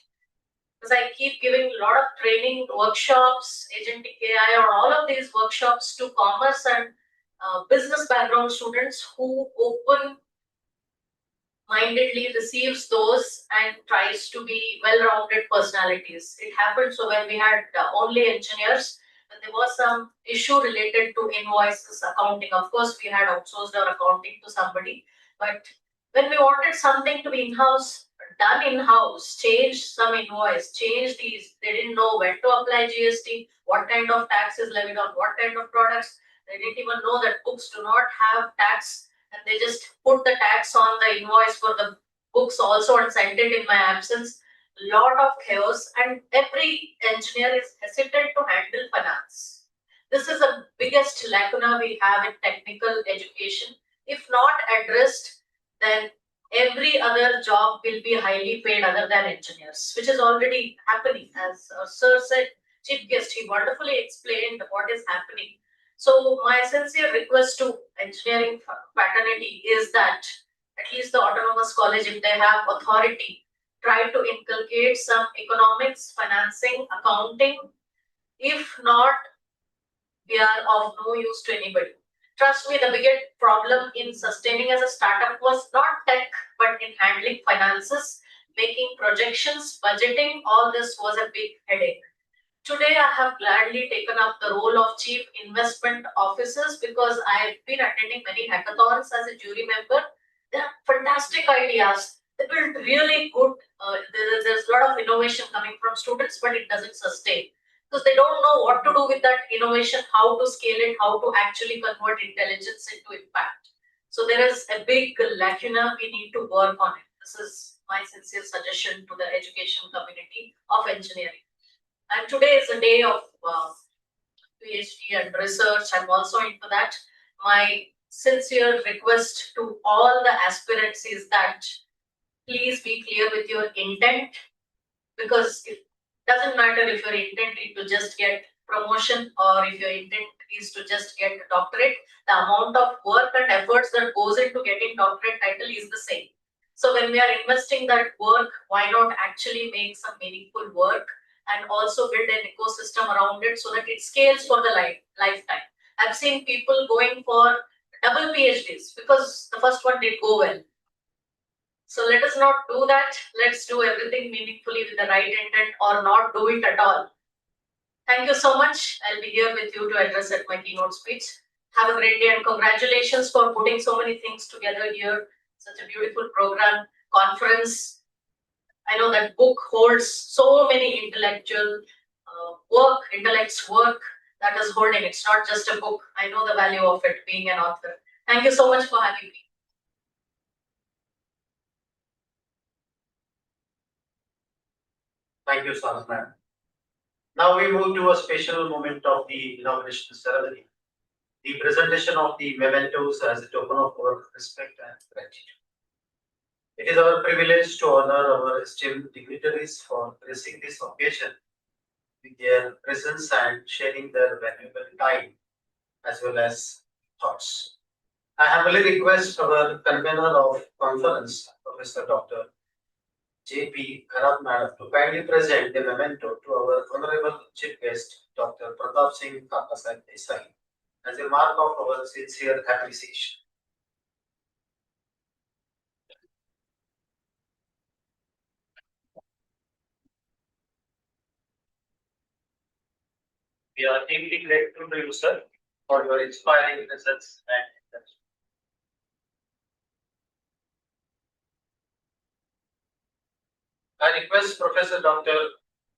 Because I keep giving a lot of training workshops, agentic AI, or all of these workshops to commerce and business background students who open mindedly receives those and tries to be well-rounded personalities. It happened so when we had only engineers, and there was some issue related to invoices, accounting. Of course, we had outsourced our accounting to somebody, but when we wanted something to be in-house, done in-house, change some invoice, change these, they didn't know when to apply GST, what kind of tax is levied on what kind of products. They didn't even know that books do not have tax, and they just put the tax on the invoice for the books also and sent it in my absence. Lot of chaos, and every engineer is hesitant to handle finance. This is the biggest lacuna we have in technical education. If not addressed, then every other job will be highly paid other than engineers, which is already happening. As Sir said, chief guest, he wonderfully explained what is happening. So my sincere request to engineering fraternity is that at least the autonomous college, if they have authority, try to inculcate some economics, financing, accounting. If not, we are of no use to anybody. Trust me, the biggest problem in sustaining as a startup was not tech, but in handling finances, making projections, budgeting. All this was a big headache. Today, I have gladly taken up the role of Chief Investment Officers because I've been attending many hackathons as a jury member. They are fantastic ideas. They build really good, there's a lot of innovation coming from students, but it doesn't sustain because they don't know what to do with that innovation, how to scale it, how to actually convert intelligence into impact. So there is a big lacuna, we need to work on it. This is my sincere suggestion to the education community of engineering. And today is a day of PhD and research. I'm also into that. My sincere request to all the aspirants is that please be clear with your intent, because it doesn't matter if your intent is to just get promotion or if your intent is to just get a doctorate. The amount of work and efforts that goes into getting doctorate title is the same. So when we are investing that work, why not actually make some meaningful work and also build an ecosystem around it so that it scales for the lifetime. I've seen people going for double PhDs because the first one did go well. So let us not do that. Let's do everything meaningfully with the right intent or not do it at all. Thank you so much. I'll be here with you to address at my keynote speech. Have a great day and congratulations for putting so many things together here. Such a beautiful program, conference. I know that book holds so many intellectual intellects work that is holding. It's not just a book. I know the value of it being an author. Thank you so much for having me. Thank you, Sanas ma'am. Now we move to a special moment of the inauguration ceremony, the presentation of the mementos as a token of our respect and gratitude. It is our privilege to honor our esteemed dignitaries for gracing this occasion with their presence and sharing their valuable time as well as thoughts. I humbly request our convener of conference, Professor Dr. J.P. Kharat Madam, to kindly present the memento to our Honorable Chief Guest, Dr. Pratap Singh Kakasai Desai, as a mark of our sincere appreciation. We are deeply grateful to you, sir, for your inspiring presence and encouragement. I request Professor Dr.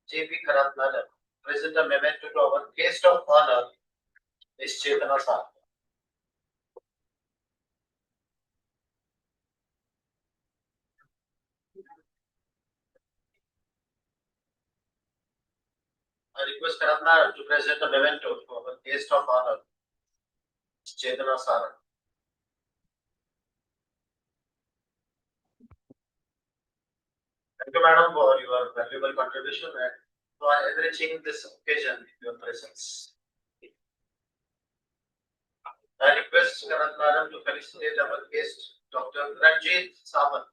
J.P. Kharat Madam to present a memento to our guest of honor, Ms. Chetana Sar. I request Kharat Madam to present a memento to our guest of honor, Ms. Chetana Sar. Thank you, madam, for your valuable contribution and for enriching this occasion with your presence. I request Karan madam to felicitate our guest, Dr. Ranjit Samant.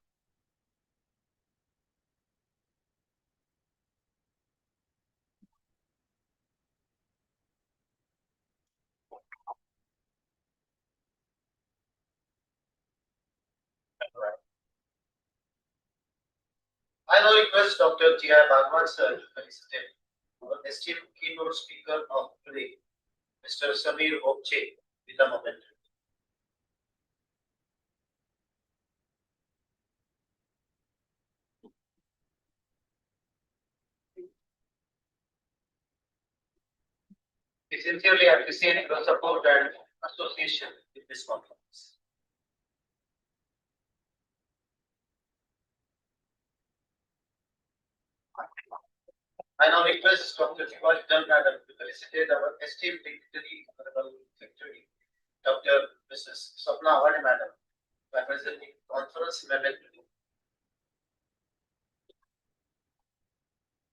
I now request Dr. T.I. Bhagwan sir to felicitate our esteemed keynote speaker of today, Mr. Samir Hopche, with a moment. We sincerely appreciate your support and association with this conference. I now request Dr. Shivaji Madam to felicitate our esteemed dignitary, Honorable Secretary, Dr. Mrs. Sapna Awadi Madam, by presenting conference memento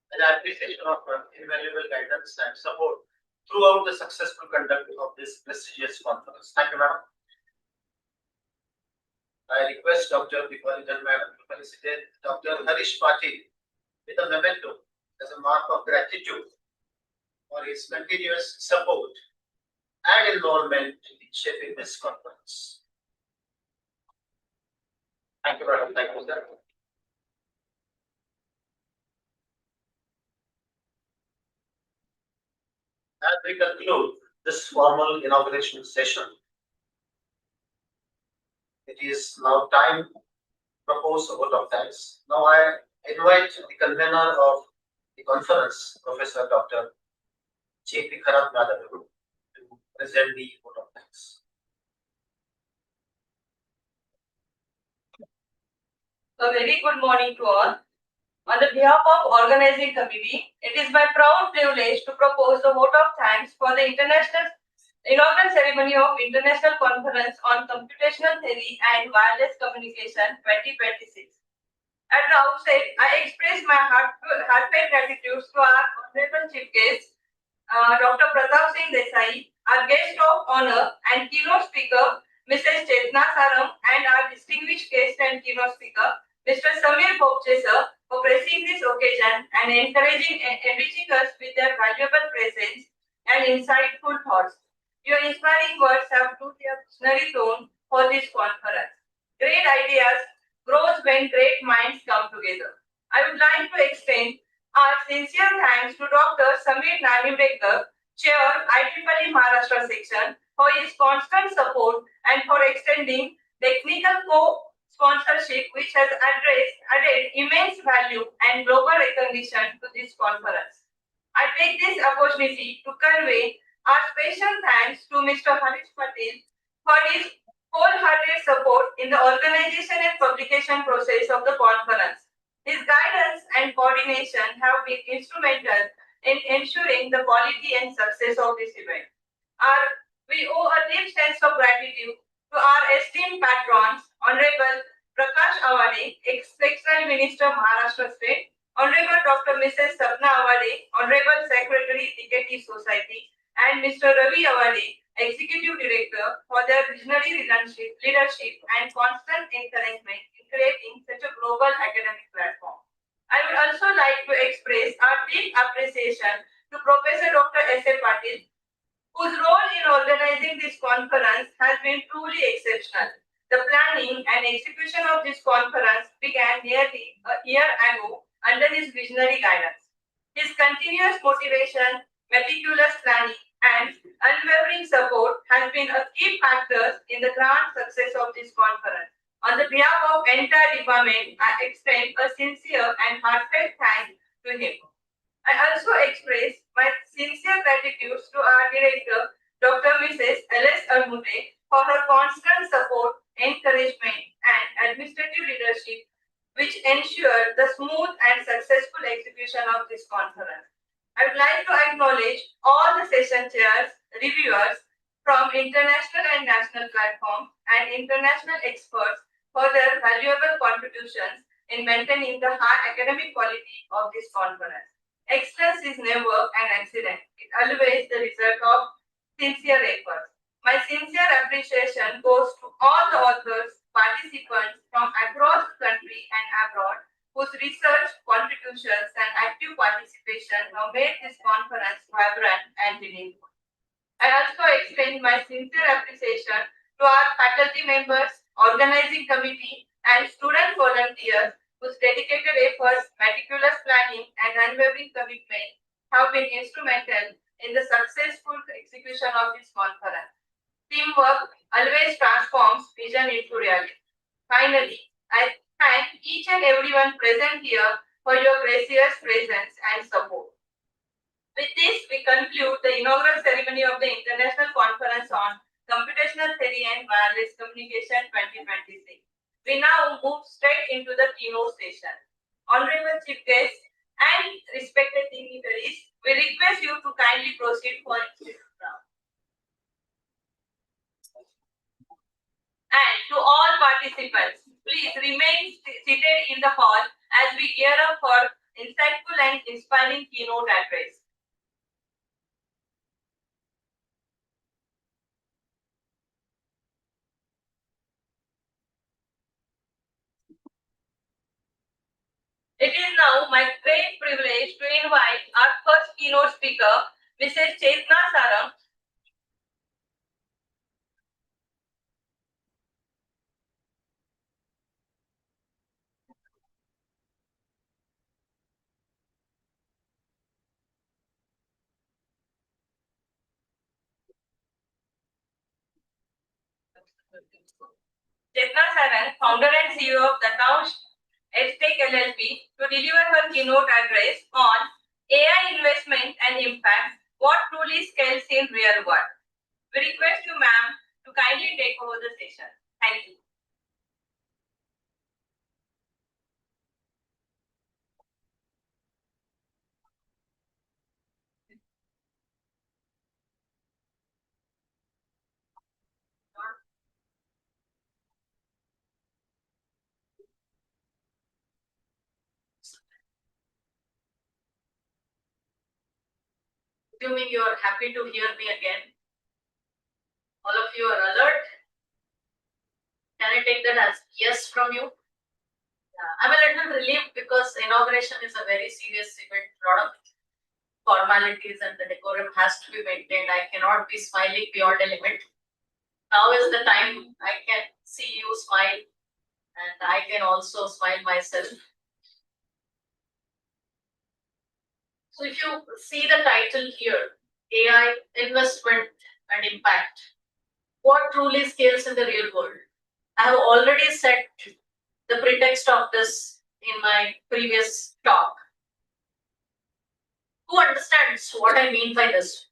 and appreciation of her invaluable guidance and support throughout the successful conduct of this prestigious conference. Thank you, madam. I request Dr. Bipalijan Madam to felicitate Dr. Harish Patil with a memento as a mark of gratitude for his continuous support and involvement in shaping this conference. Thank you, madam. Thank you, sir. As we conclude this formal inauguration session, it is now time to propose a vote of thanks. Now I invite the convener of the conference, Professor Dr. J.P. Kharat Madam, to present the vote of thanks. A very good morning to all. On the behalf of organizing committee, it is my proud privilege to propose the vote of thanks for the inaugural ceremony of International Conference on Computational Theory and Wireless Communication 2026. At the outset, I express my heartfelt gratitude to our honorable chief guest, Dr. Pratap Singh Desai, our guest of honor and keynote speaker, Mrs. Chetna Saram, and our distinguished guest and keynote speaker, Mr. Samir Bhopche sir, for gracing this occasion and enriching us with their valuable presence and insightful thoughts. Your inspiring words have proved a visionary tone for this conference. Great ideas grows when great minds come together. I would like to extend our sincere thanks to Dr. Samir Nanivekar, Chair, IEEE Maharashtra Section, for his constant support and for extending technical co-sponsorship which has added immense value and global recognition to this conference. I take this opportunity to convey our special thanks to Mr. Harish Patil for his wholehearted support in the organization and publication process of the conference. His guidance and coordination have been instrumental in ensuring the quality and success of this event. We owe a deep sense of gratitude to our esteemed patrons, Honorable Prakash Awade, Ex-Textile Minister, Maharashtra State, Honorable Dr. Mrs. Sapna Awade, Honorable Secretary, DKT Society, and Mr. Ravi Awade, Executive Director, for their visionary leadership and constant encouragement in creating such a global academic platform. I would also like to express our deep appreciation to Professor Dr. S.A. Patil, whose role in organizing this conference has been truly exceptional. The planning and execution of this conference began nearly a year ago under his visionary guidance. His continuous motivation, meticulous planning, and unwavering support has been a key factor in the grand success of this conference. On the behalf of entire department, I extend a sincere and heartfelt thanks to him. I also express my sincere gratitude to our director, Dr. Mrs. L.S. Almute, for her constant support, encouragement, and administrative leadership, which ensured the smooth and successful execution of this conference. I would like to acknowledge all the session chairs, reviewers from international and national platforms, and international experts for their valuable contributions in maintaining the high academic quality of this conference. Excellence is never an accident. It always the result of sincere efforts. My sincere appreciation goes to all the authors, participants from across the country and abroad whose research, contributions, and active participation have made this conference vibrant and meaningful. I also extend my sincere appreciation to our faculty members, organizing committee, and student volunteers whose dedicated efforts, meticulous planning, and unwavering commitment have been instrumental in the successful execution of this conference. Teamwork always transforms vision into reality. Finally, I thank each and everyone present here for your gracious presence and support. With this, we conclude the inaugural ceremony of the International Conference on Computational Theory and Wireless Communication 2026. We now move straight into the keynote session. Honorable Chief Guests and respected dignitaries, we request you to kindly proceed for institute round. And to all participants, please remain seated in the hall as we gear up for insightful and inspiring keynote address. It is now my great privilege to invite our first keynote speaker, Mrs. Chetna Sarang. Chetna Sarang, founder and CEO of the Couch EdTech LLP, to deliver her keynote address on AI investment and impact, what truly scales in real world. We request you, ma'am, to kindly take over the session. Thank you. Assuming you are happy to hear me again. All of you are alert. Can I take that as yes from you? Yeah, I'm a little relieved because inauguration is a very serious event. A lot of formalities and the decorum has to be maintained. I cannot be smiling beyond a limit. Now is the time I can see you smile and I can also smile myself. So if you see the title here, AI investment and impact, what truly scales in the real world? I have already set the pretext of this in my previous talk. Who understands what I mean by this?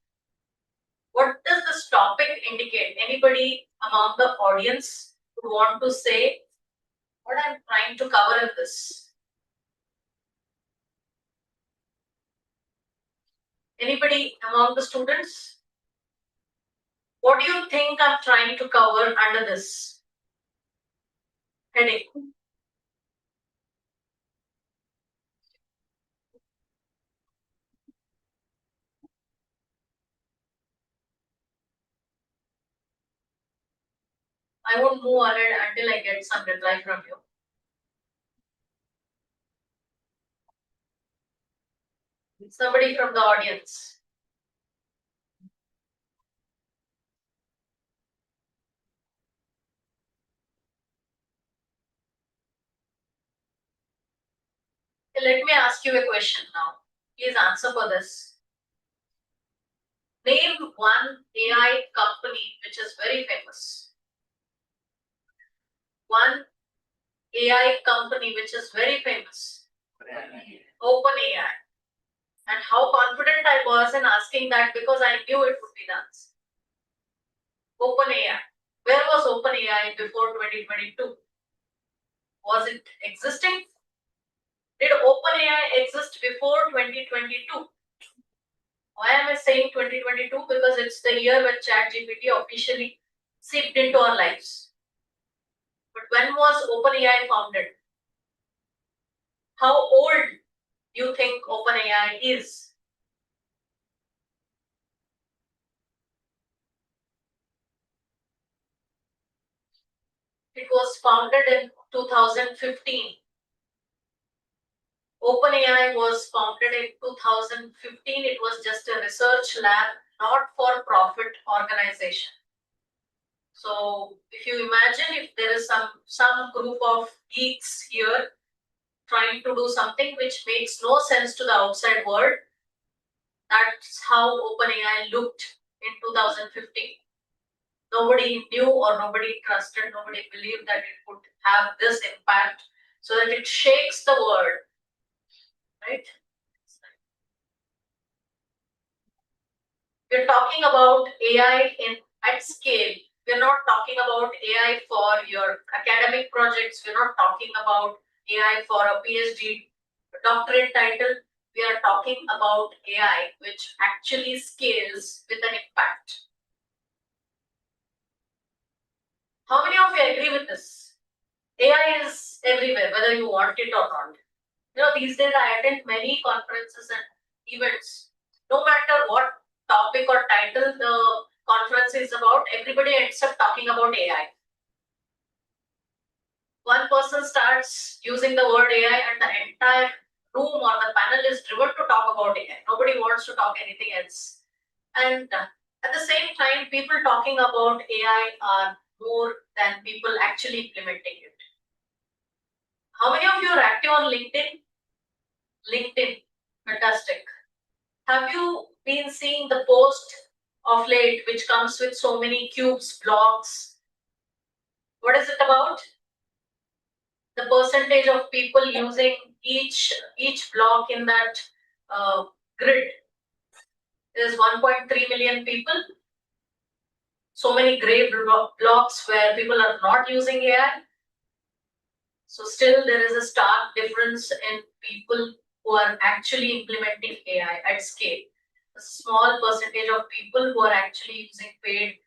What does this topic indicate? Anybody among the audience who want to say what I'm trying to cover in this? Anybody among the students? What do you think I'm trying to cover under this heading? I won't move ahead until I get some reply from you. Somebody from the audience. Let me ask you a question now. Please answer for this. Name one AI company which is very famous. One AI company which is very famous. OpenAI. And how confident I was in asking that because I knew it would be the answer. OpenAI. Where was OpenAI before 2022? Was it existing? Did OpenAI exist before 2022? Why am I saying 2022? Because it's the year when ChatGPT officially seeped into our lives. But when was OpenAI founded? How old do you think OpenAI is? It was founded in 2015. OpenAI was founded in 2015. It was just a research lab, not for profit organization. So if you imagine if there is some group of geeks here trying to do something which makes no sense to the outside world, that's how OpenAI looked in 2015. Nobody knew or nobody trusted, nobody believed that it would have this impact so that it shakes the world, right? We're talking about AI at scale. We're not talking about AI for your academic projects. We're not talking about AI for a PhD doctorate title. We are talking about AI which actually scales with an impact. How many of you agree with this? AI is everywhere, whether you want it or not. You know, these days I attend many conferences and events. No matter what topic or title the conference is about, everybody ends up talking about AI. One person starts using the word AI and the entire room or the panel is driven to talk about AI. Nobody wants to talk anything else. And at the same time, people talking about AI are more than people actually implementing it. How many of you are active on LinkedIn? LinkedIn, fantastic. Have you been seeing the post of late which comes with so many cubes, blocks? What is it about? The percentage of people using each block in that grid is 1.3 million people. So many gray blocks where people are not using AI. So still there is a stark difference in people who are actually implementing AI at scale. A small percentage of people who are actually using paid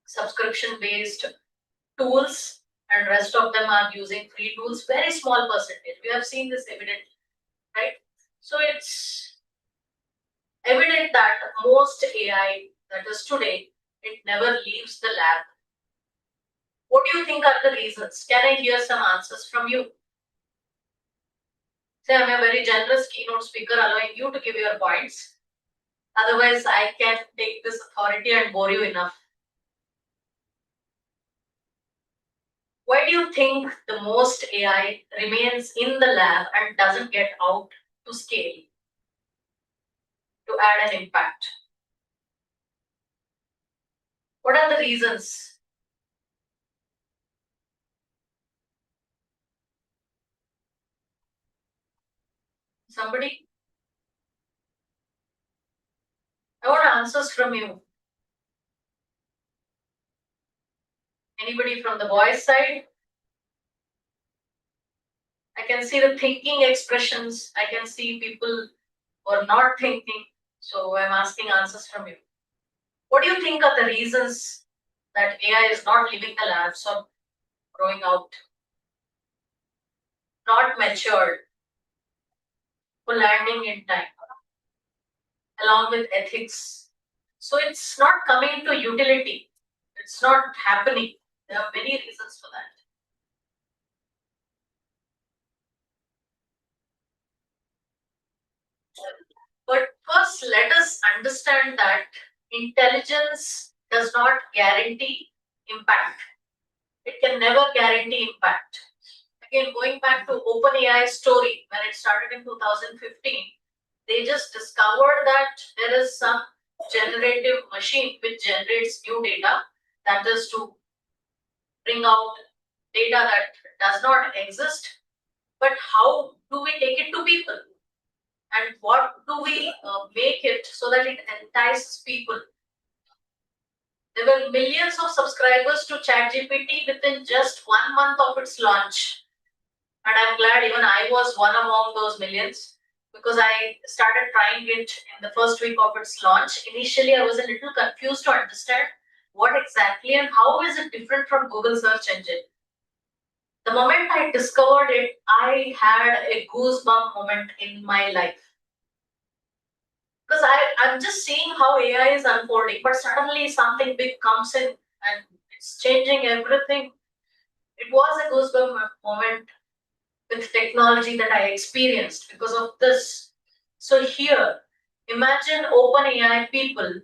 subscription-based tools, and rest of them are using free tools. Very small percentage. We have seen this evident, right? So it's evident that most AI that is today, it never leaves the lab. What do you think are the reasons? Can I hear some answers from you? Say, I'm a very generous keynote speaker, allowing you to give your points. Otherwise, I can't take this authority and bore you enough. Why do you think the most AI remains in the lab and doesn't get out to scale to add an impact? What are the reasons? Somebody? I want answers from you. Anybody from the boys' side? I can see the thinking expressions. I can see people or not thinking. So I'm asking answers from you. What do you think are the reasons that AI is not leaving the labs or growing out? Not matured, for landing in time, along with ethics. So it's not coming to utility. It's not happening. There are many reasons for that. But first, let us understand that intelligence does not guarantee impact. It can never guarantee impact. Again, going back to OpenAI story, when it started in 2015, they just discovered that there is some generative machine which generates new data, that is to bring out data that does not exist. But how do we take it to people? And what do we make it so that it entices people? There were millions of subscribers to ChatGPT within just 1 month of its launch. And I'm glad even I was one among those millions, because I started trying it in the first week of its launch. Initially, I was a little confused to understand what exactly and how is it different from Google search engine. The moment I discovered it, I had a goosebump moment in my life. Because I'm just seeing how AI is unfolding, but suddenly something big comes in and it's changing everything. It was a goosebump moment with technology that I experienced because of this. So here, imagine OpenAI people,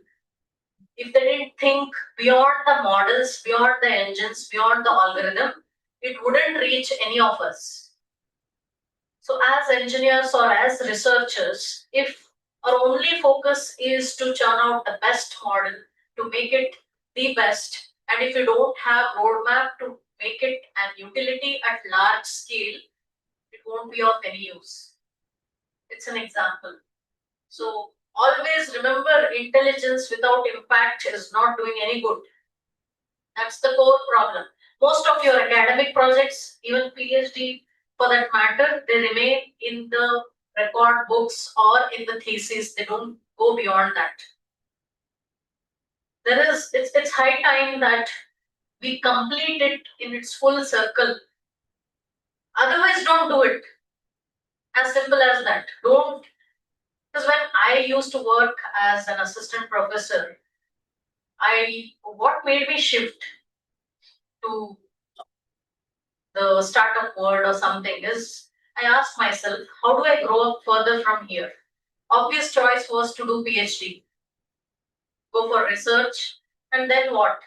if they didn't think beyond the models, beyond the engines, beyond the algorithm, it wouldn't reach any of us. So as engineers or as researchers, if our only focus is to churn out the best model, to make it the best, and if you don't have roadmap to make it an utility at large scale, it won't be of any use. It's an example. So always remember, intelligence without impact is not doing any good. That's the core problem. Most of your academic projects, even PhD for that matter, they remain in the record books or in the thesis. They don't go beyond that. It's high time that we complete it in its full circle. Otherwise, don't do it. As simple as that. Don't. Because when I used to work as an assistant professor, what made me shift to the startup world or something is I asked myself, how do I grow up further from here? Obvious choice was to do PhD, go for research, and then what?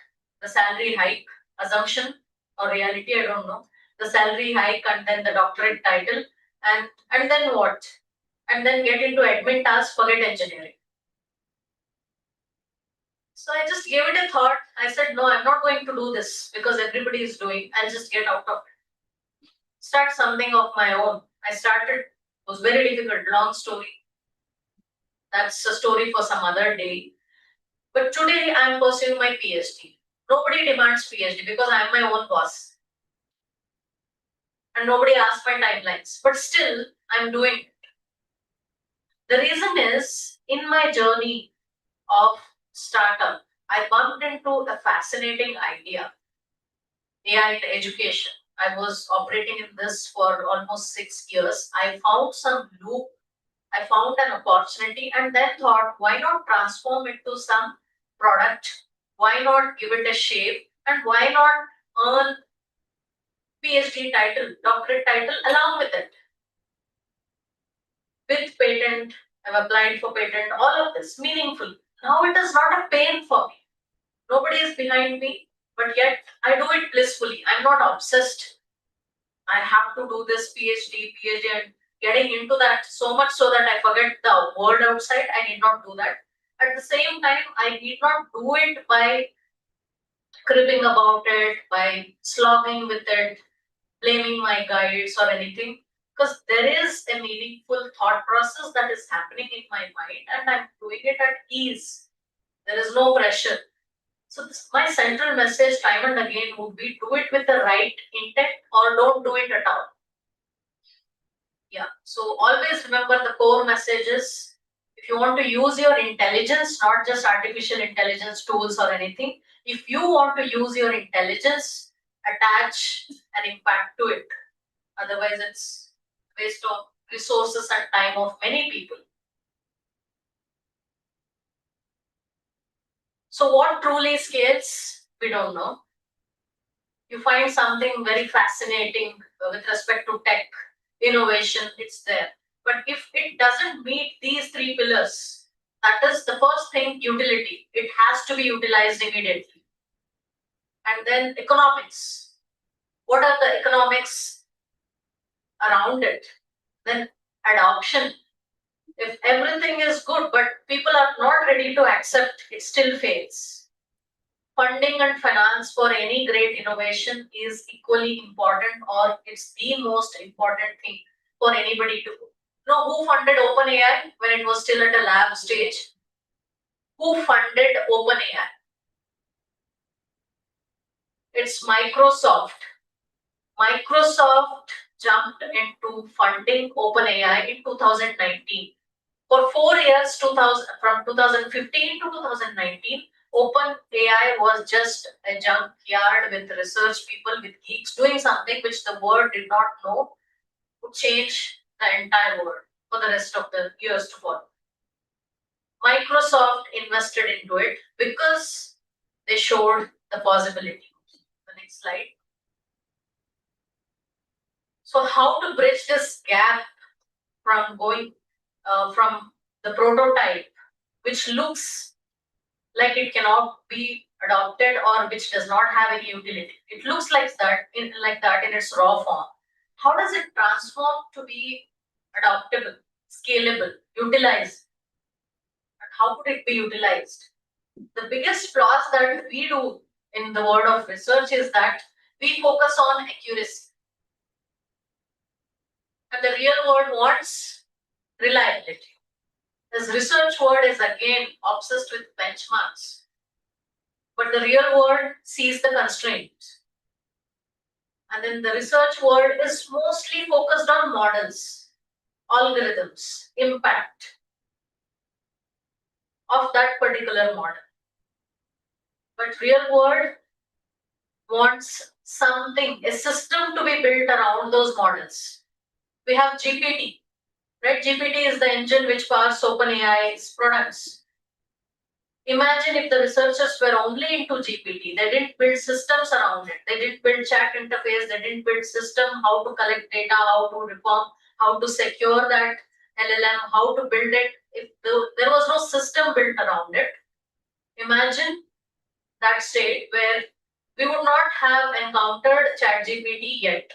The salary hike, assumption or reality, I don't know. The salary hike and then the doctorate title, and then what? And then get into admin tasks, forget engineering. So I just gave it a thought. I said, no, I'm not going to do this because everybody is doing. I'll just get out of it. Start something of my own. I started, it was very difficult, long story. That's a story for some other day. But today I'm pursuing my PhD. Nobody demands PhD because I'm my own boss. And nobody asks my timelines. But still, I'm doing it. The reason is, in my journey of startup, I bumped into a fascinating idea. AI in education. I was operating in this for almost 6 years. I found some loop, I found an opportunity, and then thought, why not transform it to some product? Why not give it a shape? And why not earn PhD title, doctorate title along with it? With patent, I've applied for patent, all of this, meaningful. Now it is not a pain for me. Nobody is behind me, but yet I do it blissfully. I'm not obsessed. I have to do this PhD, and getting into that so much so that I forget the world outside. I need not do that. At the same time, I need not do it by cribbing about it, by slogging with it, blaming my guides or anything. Because there is a meaningful thought process that is happening in my mind and I'm doing it at ease. There is no pressure. So my central message time and again would be, do it with the right intent or don't do it at all. Yeah, so always remember the core message is If you want to use your intelligence, not just artificial intelligence tools or anything, if you want to use your intelligence, attach an impact to it. Otherwise, it's waste of resources and time of many people. So what truly scales? We don't know. You find something very fascinating with respect to tech, innovation, it's there. But if it doesn't meet these three pillars, that is the first thing, utility. It has to be utilized immediately. And then economics. What are the economics around it? Then adoption. If everything is good, but people are not ready to accept, it still fails. Funding and finance for any great innovation is equally important, or it's the most important thing for anybody to do. Know who funded OpenAI when it was still at a lab stage? Who funded OpenAI? It's Microsoft. Microsoft jumped into funding OpenAI in 2019. For 4 years, from 2015 to 2019, OpenAI was just a junkyard with research people, with geeks doing something which the world did not know would change the entire world for the rest of the years to follow. Microsoft invested into it because they showed the possibility. The next slide. So how to bridge this gap from going from the prototype, which looks like it cannot be adopted or which does not have any utility. It looks like that in its raw form. How does it transform to be adoptable, scalable, utilized? And how could it be utilized? The biggest flaws that we do in the world of research is that we focus on accuracy. And the real world wants reliability. This research world is again obsessed with benchmarks, but the real world sees the constraints. And then the research world is mostly focused on models, algorithms, impact of that particular model. But real world wants something, a system to be built around those models. We have GPT. Right? GPT is the engine which powers OpenAI's products. Imagine if the researchers were only into GPT. They didn't build systems around it. They didn't build chat interface. They didn't build system, how to collect data, how to reform, how to secure that LLM, how to build it. If there was no system built around it, imagine that state where we would not have encountered ChatGPT yet.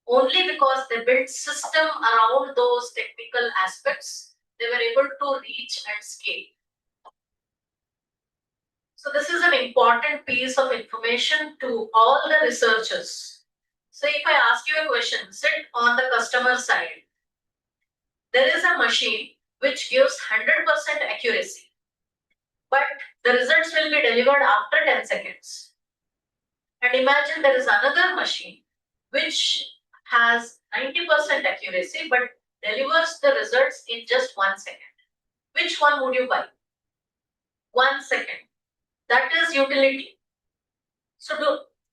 Only because they built system around those technical aspects, they were able to reach and scale. So this is an important piece of information to all the researchers. So if I ask you a question, sit on the customer side. There is a machine which gives 100% accuracy, but the results will be delivered after 10 seconds. And imagine there is another machine which has 90% accuracy but delivers the results in just 1 second. Which one would you buy? 1 second. That is utility. So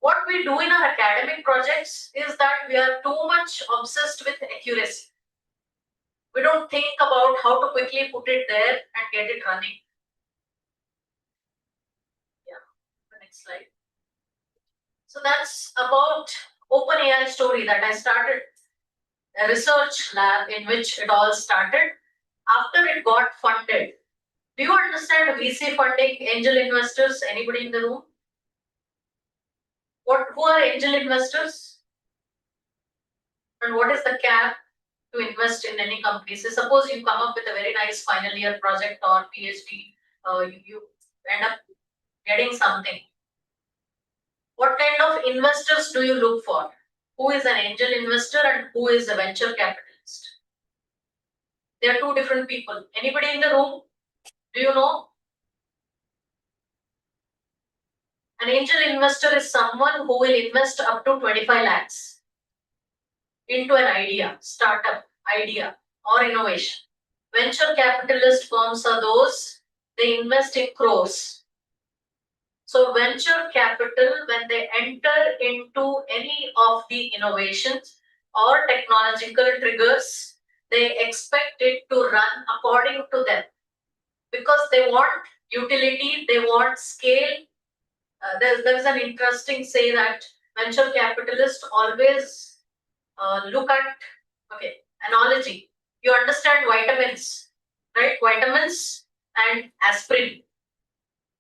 what we do in our academic projects is that we are too much obsessed with accuracy. We don't think about how to quickly put it there and get it running. Yeah, the next slide. So that's about OpenAI story that I started, a research lab in which it all started. After it got funded, do you understand VC funding, angel investors? Anybody in the room? Who are angel investors? And what is the cap to invest in any company? So suppose you come up with a very nice final year project or PhD, you end up getting something. What kind of investors do you look for? Who is an angel investor and who is a venture capitalist? They are two different people. Anybody in the room? Do you know? An angel investor is someone who will invest up to 25 lakhs into an idea, startup, idea, or innovation. Venture capitalist firms are those, they invest in crores. So venture capital, when they enter into any of the innovations or technological triggers, they expect it to run according to them because they want utility, they want scale. There's an interesting say that venture capitalists always look at, okay, analogy. You understand vitamins, right? Vitamins and aspirin.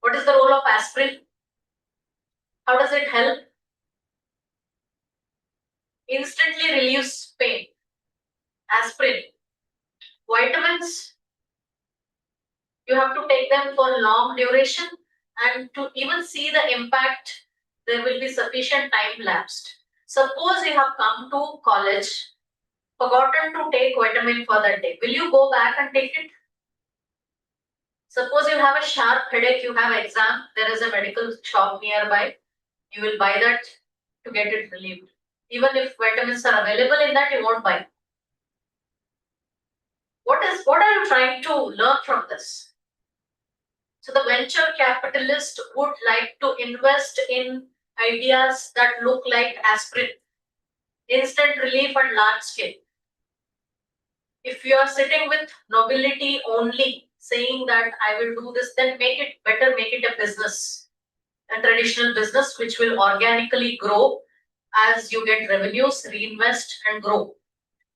What is the role of aspirin? How does it help? Instantly relieves pain. Aspirin. Vitamins, you have to take them for long duration, and to even see the impact, there will be sufficient time lapsed. Suppose you have come to college, forgotten to take vitamin for that day. Will you go back and take it? Suppose you have a sharp headache, you have exam, there is a medical shop nearby, you will buy that to get it relieved. Even if vitamins are available in that, you won't buy. What are you trying to learn from this? So the venture capitalist would like to invest in ideas that look like aspirin, instant relief and large scale. If you are sitting with nobility only, saying that I will do this, then make it better, make it a business, a traditional business which will organically grow as you get revenues, reinvest and grow.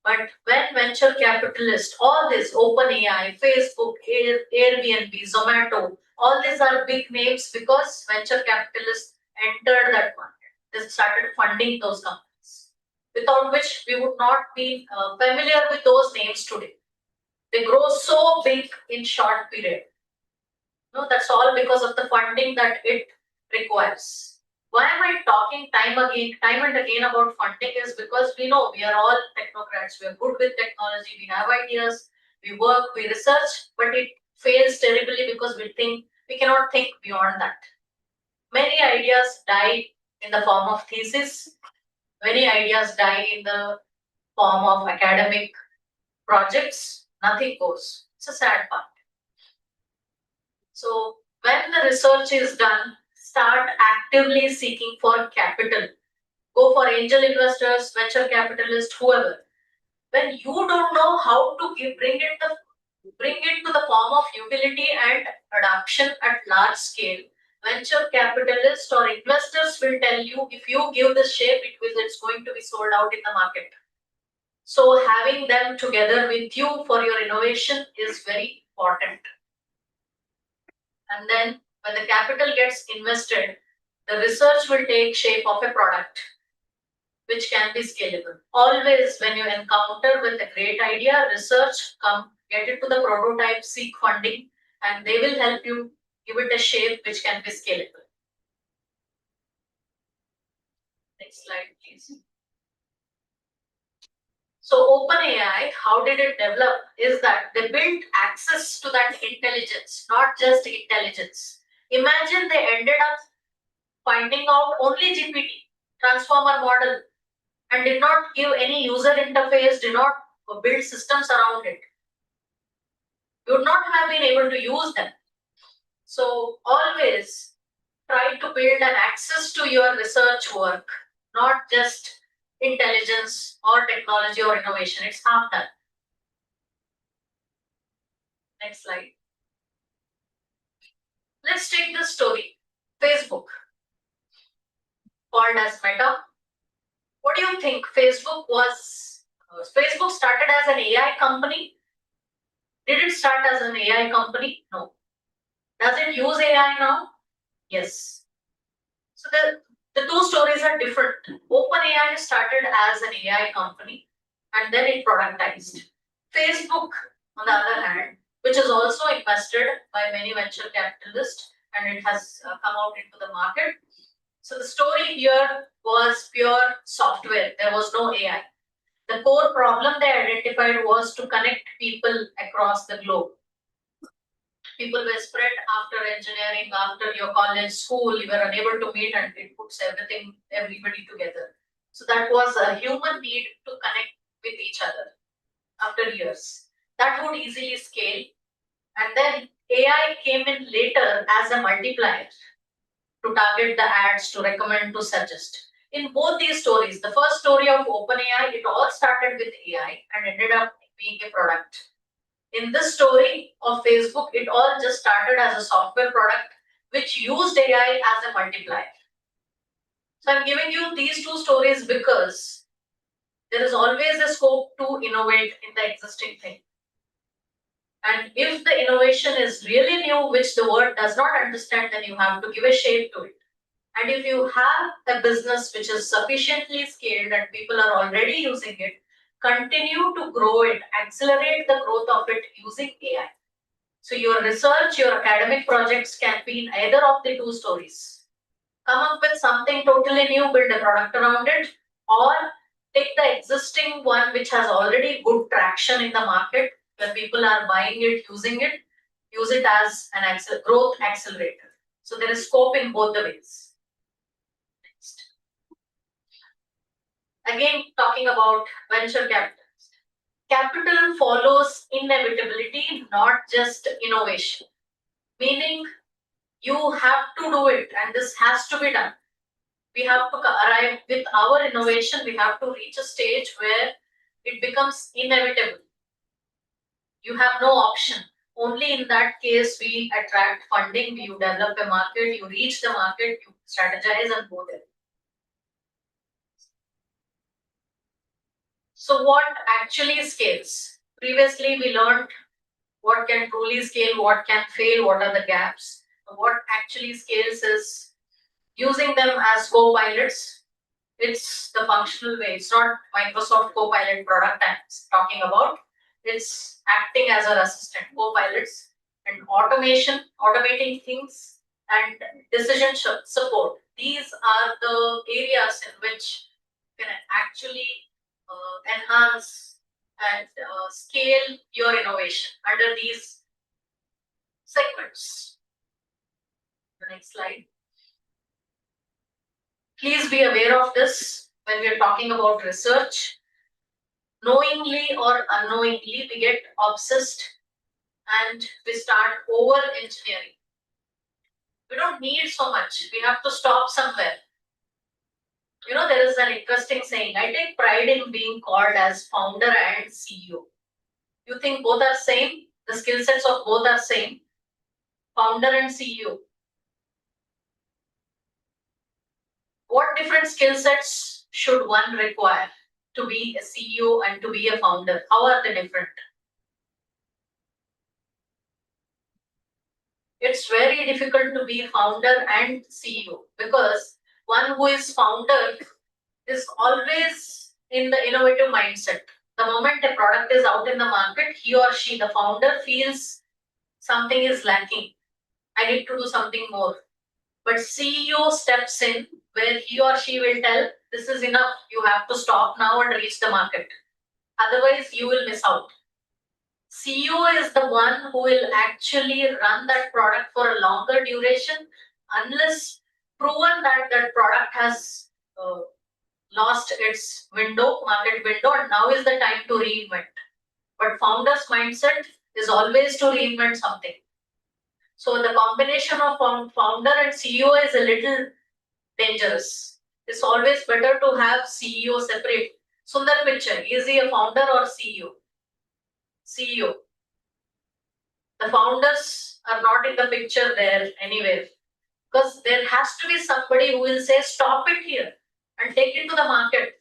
But when venture capitalists, all this, OpenAI, Facebook, Airbnb, Zomato, all these are big names because venture capitalists entered that market. They started funding those companies, without which we would not be familiar with those names today. They grow so big in short period. No, that's all because of the funding that it requires. Why am I talking time and again about funding is because we know we are all technocrats. We are good with technology. We have ideas. We work. We research, but it fails terribly because we cannot think beyond that. Many ideas die in the form of thesis. Many ideas die in the form of academic projects. Nothing goes. It's a sad part. So when the research is done, start actively seeking for capital. Go for angel investors, venture capitalists, whoever. When you don't know how to bring it to the form of utility and adoption at large scale, venture capitalists or investors will tell you if you give this shape, it's going to be sold out in the market. So having them together with you for your innovation is very important. And then when the capital gets invested, the research will take shape of a product which can be scalable. Always when you encounter with a great idea, research, come get it to the prototype, seek funding, and they will help you give it a shape which can be scalable. Next slide, please. So OpenAI, how did it develop is that they built access to that intelligence, not just intelligence. Imagine they ended up finding out only GPT, transformer model, and did not give any user interface, did not build systems around it. You would not have been able to use them. So always try to build an access to your research work, not just intelligence or technology or innovation. It's half done. Next slide. Let's take this story. Facebook, called as Meta. What do you think? Facebook started as an AI company. Did it start as an AI company? No. Does it use AI now? Yes. So the two stories are different. OpenAI started as an AI company and then it productized. Facebook, on the other hand, which is also invested by many venture capitalists and it has come out into the market. So the story here was pure software. There was no AI. The core problem they identified was to connect people across the globe. People were spread after engineering, after your college, school, you were unable to meet and it puts everybody together. So that was a human need to connect with each other after years. that would easily scale. And then AI came in later as a multiplier to target the ads, to recommend, to suggest. In both these stories, the first story of OpenAI, it all started with AI and ended up being a product. In this story of Facebook, it all just started as a software product which used AI as a multiplier. So I'm giving you these two stories because there is always a scope to innovate in the existing thing. And if the innovation is really new, which the world does not understand, then you have to give a shape to it. And if you have a business which is sufficiently scaled and people are already using it, continue to grow it, accelerate the growth of it using AI. So your research, your academic projects can be in either of the two stories. Come up with something totally new, build a product around it, or take the existing one which has already good traction in the market, where people are buying it, using it, use it as an growth accelerator. So there is scope in both the ways. Next. Again, talking about venture capital. Capital follows inevitability, not just innovation. Meaning, you have to do it, and this has to be done. We have to arrive with our innovation, we have to reach a stage where it becomes inevitable. You have no option. Only in that case, we attract funding, you develop a market, you reach the market, you strategize and go there. So what actually scales? Previously, we learned what can truly scale, what can fail, what are the gaps. What actually scales is using them as co-pilots. It's the functional way. It's not Microsoft Copilot product I'm talking about. It's acting as our assistant, co-pilots, and automation, automating things, and decision support. These are the areas in which you can actually enhance and scale your innovation under these segments. The next slide. Please be aware of this when we are talking about research. Knowingly or unknowingly, we get obsessed and we start over engineering. We don't need so much. We have to stop somewhere. You know, there is an interesting saying. I take pride in being called as founder and CEO. You think both are same? The skill sets of both are same? Founder and CEO. What different skill sets should one require to be a CEO and to be a founder? How are they different? It's very difficult to be founder and CEO because one who is founder is always in the innovative mindset. The moment a product is out in the market, he or she, the founder, feels something is lacking. I need to do something more. But CEO steps in where he or she will tell, this is enough, you have to stop now and reach the market. Otherwise, you will miss out. CEO is the one who will actually run that product for a longer duration unless proven that that product has lost its market window, and now is the time to reinvent. But founder's mindset is always to reinvent something. So the combination of founder and CEO is a little dangerous. It's always better to have CEO separate. Sundar picture, is he a founder or CEO? CEO. The founders are not in the picture there anywhere because there has to be somebody who will say, stop it here and take it to the market.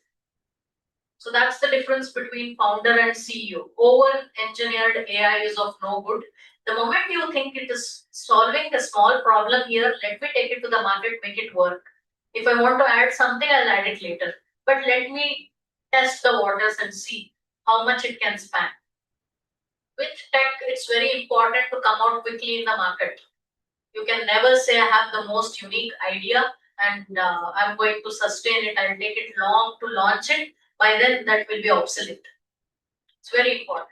So that's the difference between founder and CEO. Over-engineered AI is of no good. The moment you think it is solving a small problem here, let me take it to the market, make it work. If I want to add something, I'll add it later. But let me test the waters and see how much it can span. With tech, it's very important to come out quickly in the market. You can never say, I have the most unique idea and I'm going to sustain it. I'll take it long to launch it. By then, that will be obsolete. It's very important.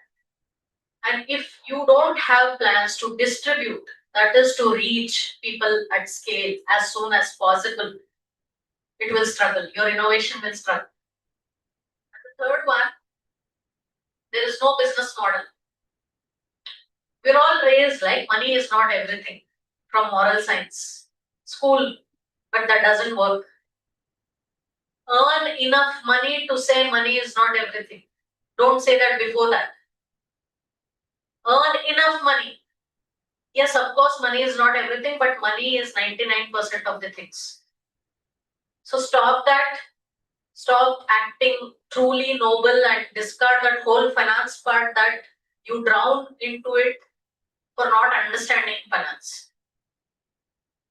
And if you don't have plans to distribute, that is to reach people at scale as soon as possible, it will struggle. Your innovation will struggle. And the third one, there is no business model. We're all raised like money is not everything from moral science school, but that doesn't work. Earn enough money to say money is not everything. Don't say that before that. Earn enough money. Yes, of course, money is not everything, but money is 99% of the things. So stop that. Stop acting truly noble and discard that whole finance part that you drown into it for not understanding finance.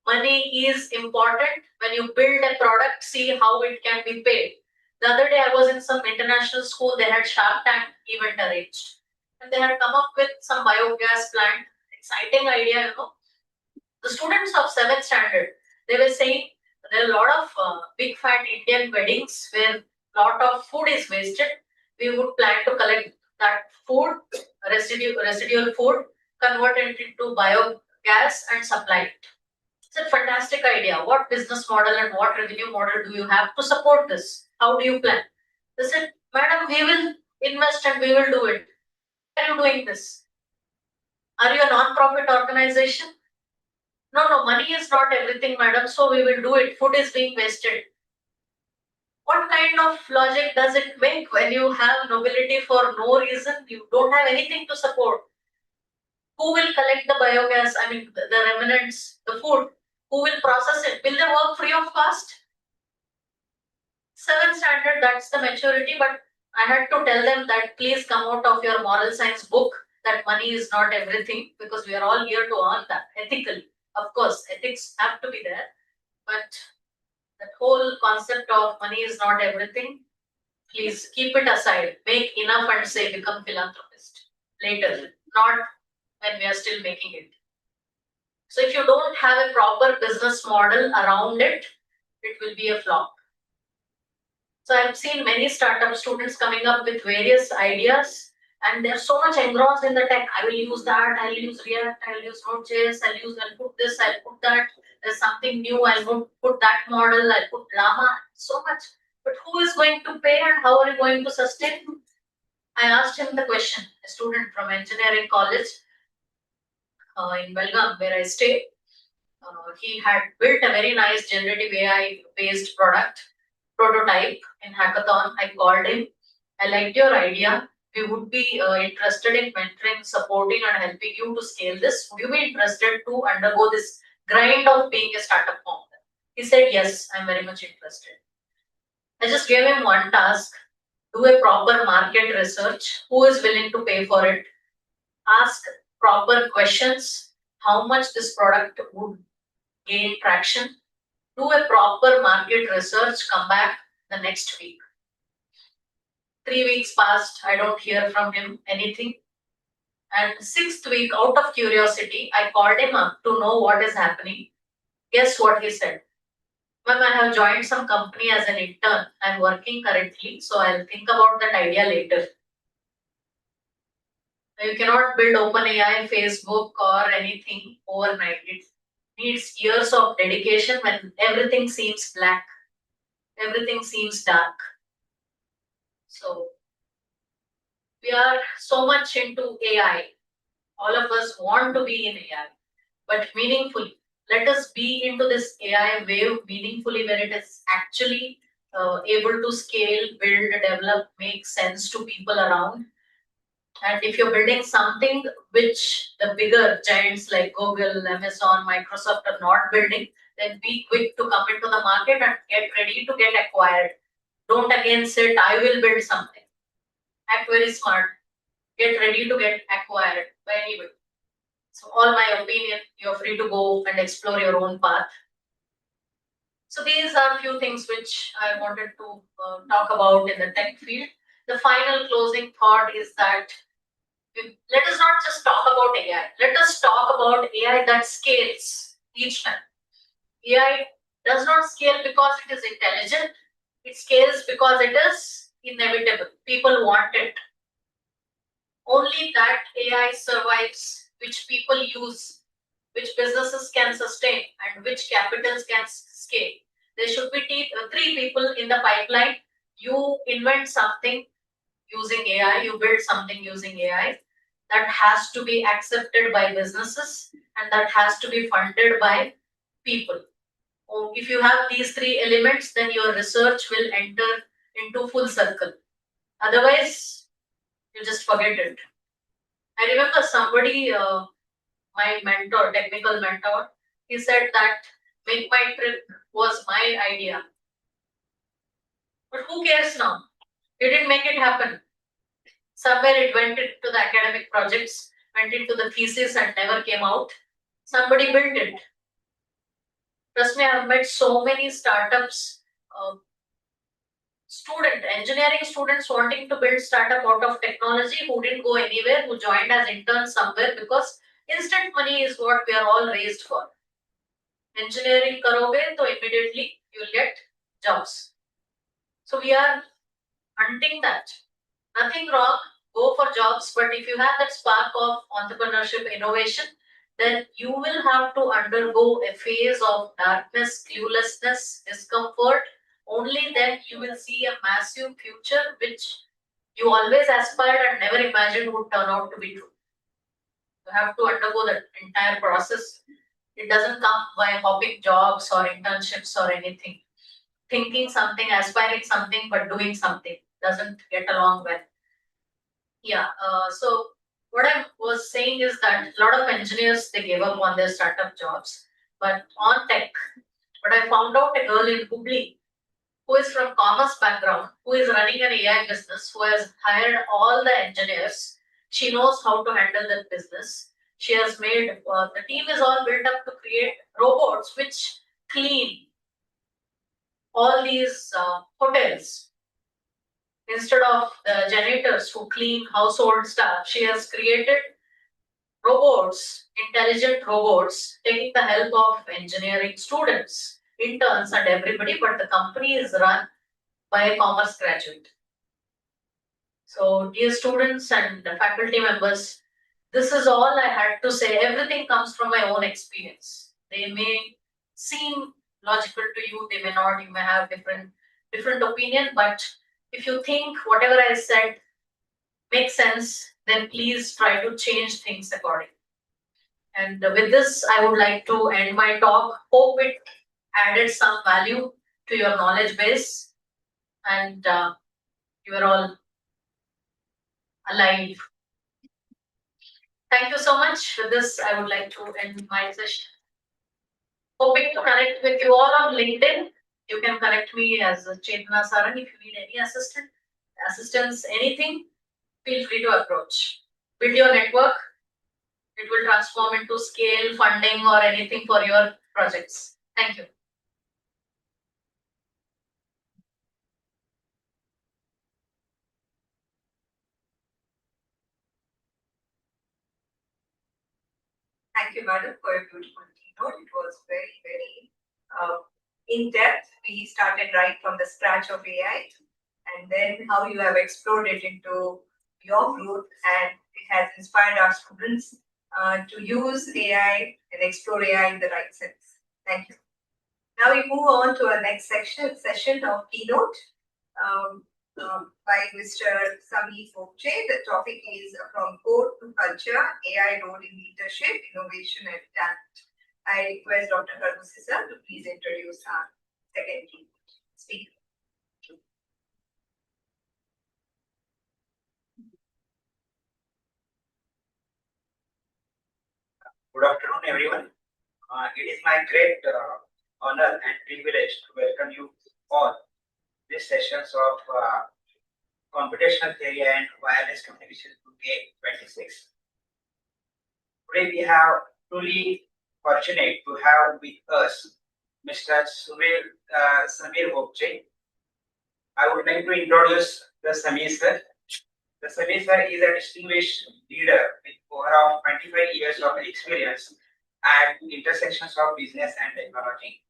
Money is important. When you build a product, see how it can be paid. The other day I was in some international school, they had Shark Tank event arranged. And they had come up with some biogas plant. Exciting idea, you know. The students of 7th standard, they were saying there are a lot of big fat Indian weddings where a lot of food is wasted. We would plan to collect that food, residual food, convert it into biogas and supply it. It's a fantastic idea. What business model and what revenue model do you have to support this? How do you plan? They said, Madam, we will invest and we will do it. Why are you doing this? Are you a non-profit organization? No, money is not everything, madam, so we will do it. Food is being wasted. What kind of logic does it make when you have nobility for no reason? You don't have anything to support. Who will collect the biogas? I mean, the remnants, the food. Who will process it? Will they work free of cost? 7th standard, that's the maturity, but I had to tell them that please come out of your moral science book that money is not everything, because we are all here to earn that ethically. Of course, ethics have to be there, but that whole concept of money is not everything, please keep it aside. Make enough and say become philanthropist later, not when we are still making it. So if you don't have a proper business model around it, it will be a flop. So I've seen many startup students coming up with various ideas, and they're so much engrossed in the tech. I will use that, I'll use React, I'll use Node.js, I'll put this, I'll put that. There's something new, I'll put that model, I'll put Llama, so much. But who is going to pay and how are you going to sustain? I asked him the question, a student from engineering college in Belgaum, where I stay. He had built a very nice generative AI based product prototype in hackathon. I called him. I liked your idea. We would be interested in mentoring, supporting, and helping you to scale this. Would you be interested to undergo this grind of being a startup founder? He said, yes, I'm very much interested. I just gave him one task: do a proper market research. Who is willing to pay for it? Ask proper questions. How much this product would gain traction? Do a proper market research, come back the next week. 3 weeks passed, I don't hear from him anything. And 6th week, out of curiosity, I called him up to know what is happening. Guess what he said? Ma'am, I have joined some company as an intern. I'm working currently, so I'll think about that idea later. You cannot build OpenAI, Facebook, or anything overnight. It needs years of dedication when everything seems black, everything seems dark. So we are so much into AI. All of us want to be in AI, but meaningfully. Let us be into this AI wave meaningfully, where it is actually able to scale, build, develop, make sense to people around. And if you're building something which the bigger giants like Google, Amazon, Microsoft are not building, then be quick to come into the market and get ready to get acquired. Don't again sit, I will build something. Act very smart. Get ready to get acquired by anybody. So all my opinion, you're free to go and explore your own path. So these are a few things which I wanted to talk about in the tech field. The final closing thought is that let us not just talk about AI. Let us talk about AI that scales each time. AI does not scale because it is intelligent. It scales because it is inevitable. People want it. Only that AI survives, which people use, which businesses can sustain, and which capitals can scale. There should be 3 people in the pipeline. You invent something using AI, you build something using AI. that has to be accepted by businesses and that has to be funded by people. If you have these three elements, then your research will enter into full circle. Otherwise, you just forget it. I remember somebody, my mentor, technical mentor, he said that Make My Trip was my idea. But who cares now? You didn't make it happen. Somewhere it went into the academic projects, went into the thesis and never came out. Somebody built it. Trust me, I've met so many startups, engineering students wanting to build startup out of technology who didn't go anywhere, who joined as interns somewhere because instant money is what we are all raised for. Engineering karoge, so immediately you'll get jobs. So we are hunting that. Nothing wrong, go for jobs, but if you have that spark of entrepreneurship, innovation, then you will have to undergo a phase of darkness, cluelessness, discomfort. Only then you will see a massive future which you always aspired and never imagined would turn out to be true. You have to undergo that entire process. It doesn't come by hopping jobs or internships or anything. Thinking something, aspiring something, but doing something doesn't get along well. Yeah, so what I was saying is that a lot of engineers, they gave up on their startup jobs. But on tech, but I found out a girl in Hubli who is from commerce background, who is running an AI business, who has hired all the engineers. She knows how to handle that business. She has made, the team is all built up to create robots which clean all these hotels. Instead of the janitors who clean household stuff, she has created robots, intelligent robots, taking the help of engineering students, interns, and everybody. But the company is run by a commerce graduate. So, dear students and faculty members, this is all I had to say. Everything comes from my own experience. They may seem logical to you, they may not. You may have different opinion, but if you think whatever I said makes sense, then please try to change things accordingly. And with this, I would like to end my talk. Hope it added some value to your knowledge base and you are all alive. Thank you so much. With this, I would like to end my session. Hoping to connect with you all on LinkedIn. You can connect me as Chetna Sarang if you need any assistance, anything, feel free to approach. Build your network. It will transform into scale, funding, or anything for your projects. Thank you. Thank you, madam, for your beautiful keynote. It was very, very in depth. We started right from the scratch of AI, and then how you have explored it into your group, and it has inspired our students to use AI and explore AI in the right sense. Thank you. Now we move on to our next session of keynote by Mr. Sameer Bokche. The topic is From Code to Culture, AI Role in Leadership, Innovation and Talent. I request Dr. Karusisa to please introduce our second keynote speaker. Good afternoon, everyone. It is my great honor and privilege to welcome you all these sessions of computational theory and wireless communication 2K26. Today we have truly fortunate to have with us Mr. Sameer Bokche. I would like to introduce the Sameer sir. The Sameer sir is a distinguished leader with over 25 years of experience at intersections of business and technology.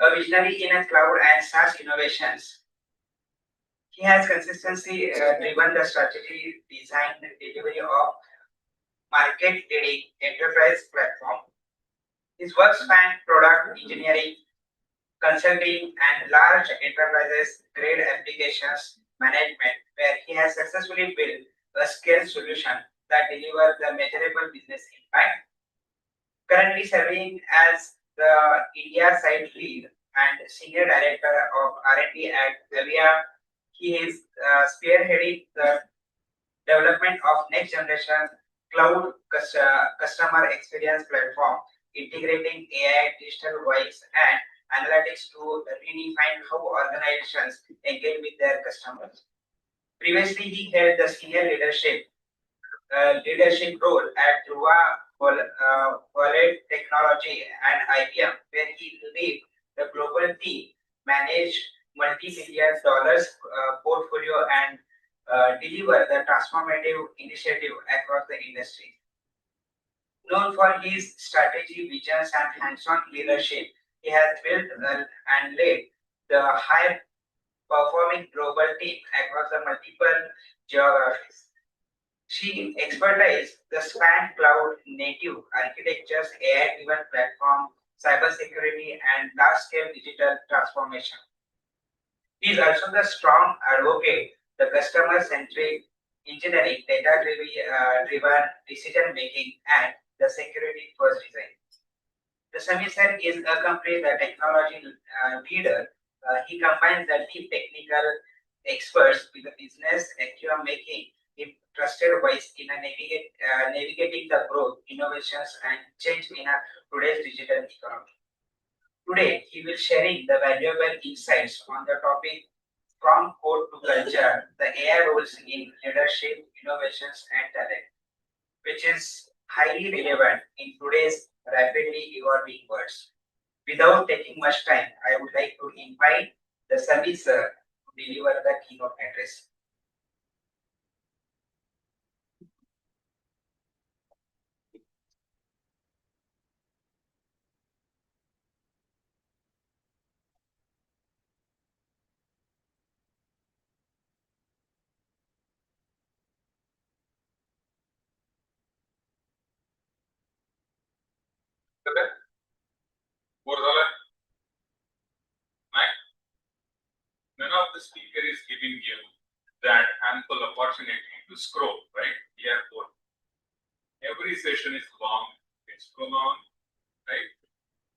A visionary in cloud and SaaS innovations. He has consistently driven the strategy, design, and delivery of market-leading enterprise platform. His work spanned product engineering, consulting, and large enterprises grade applications management, where he has successfully built a scale solution that deliver the measurable business impact. Currently serving as the India side lead and senior director of R&D at Avia, he is spearheading the development of next generation cloud customer experience platform, integrating AI, digital voice, and analytics to redefine how organizations engage with their customers. Previously, he held the senior leadership role at Dhruva Wallet Technology and IBM, where he led the global team, managed multi-billion dollars portfolio, and deliver the transformative initiative across the industry. Known for his strategy, visions, and hands-on leadership, he has built and led the high-performing global team across the multiple geographies. She expertise the span cloud native architectures, AI-driven platform, cybersecurity, and large-scale digital transformation. He is also the strong advocate, the customer-centric engineering, data-driven decision-making, and the security-first design. The Samir is accompanied the technology leader. He combines the deep technical experts with the business acumen, making him trusted voice in navigating the growth, innovations, and change in today's digital economy. Today, he will sharing the valuable insights on the topic from code to culture, the AI roles in leadership, innovations, and talent, which is highly relevant in today's rapidly evolving world. Without taking much time, I would like to invite the Samir sir to deliver the keynote address. None of the speaker is giving you that ample opportunity to scroll, right? Therefore, every session is long, it's prolonged, right?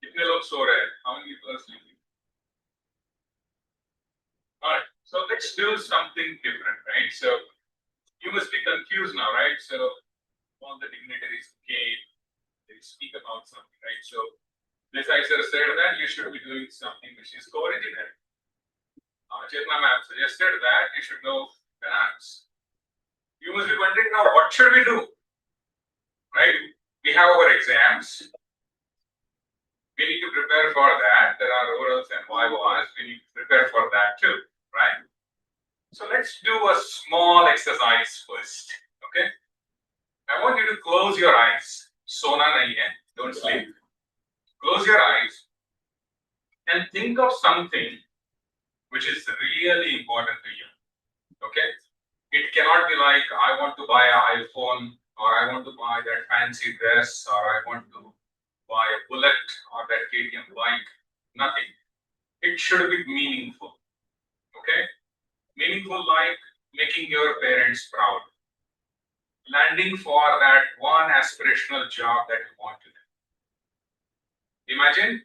Kitne log so rahe? How many people are sleeping? All right, so let's do something different, right? So you must be confused now, right? So all the dignitaries came, they speak about something, right? So this I said that you should be doing something which is co-original. Chetna ma'am suggested that you should know finance. You must be wondering now, what should we do? Right? We have our exams. We need to prepare for that. There are orals and vivas. We need to prepare for that too, right? So let's do a small exercise first, okay? I want you to close your eyes. Sona nahi hai. Don't sleep. Close your eyes and think of something which is really important to you, okay? It cannot be like, I want to buy an iPhone, or I want to buy that fancy dress, or I want to buy a bullet or that KTM bike. Nothing. It should be meaningful, okay? Meaningful like making your parents proud. Landing for that one aspirational job that you want to do. Imagine?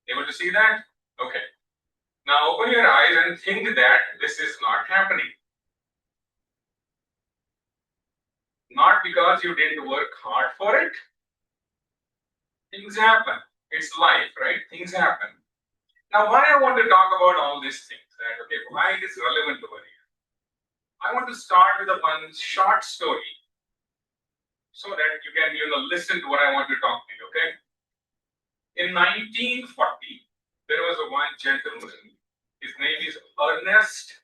Able to see that? Okay. Now open your eyes and think that this is not happening. Not because you didn't work hard for it. Things happen. It's life, right? Things happen. Now, why I want to talk about all these things, right? Okay, why it is relevant over here? I want to start with one short story so that you can, listen to what I want to talk to you, okay? In 1940, there was one gentleman. His name is Ernest.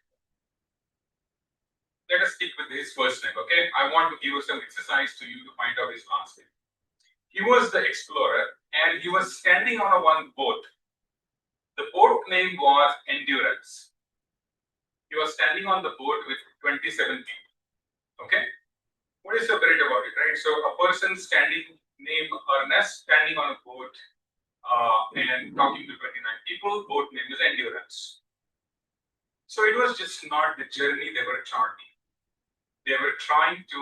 Let us stick with his first name, okay? I want to give you some exercise to you to find out his last name. He was the explorer and he was standing on one boat. The boat name was Endurance. He was standing on the boat with 27 people, okay? What is so great about it, right? So a person standing named Ernest standing on a boat and talking to 29 people, boat name is Endurance. So it was just not the journey they were charting. they were trying to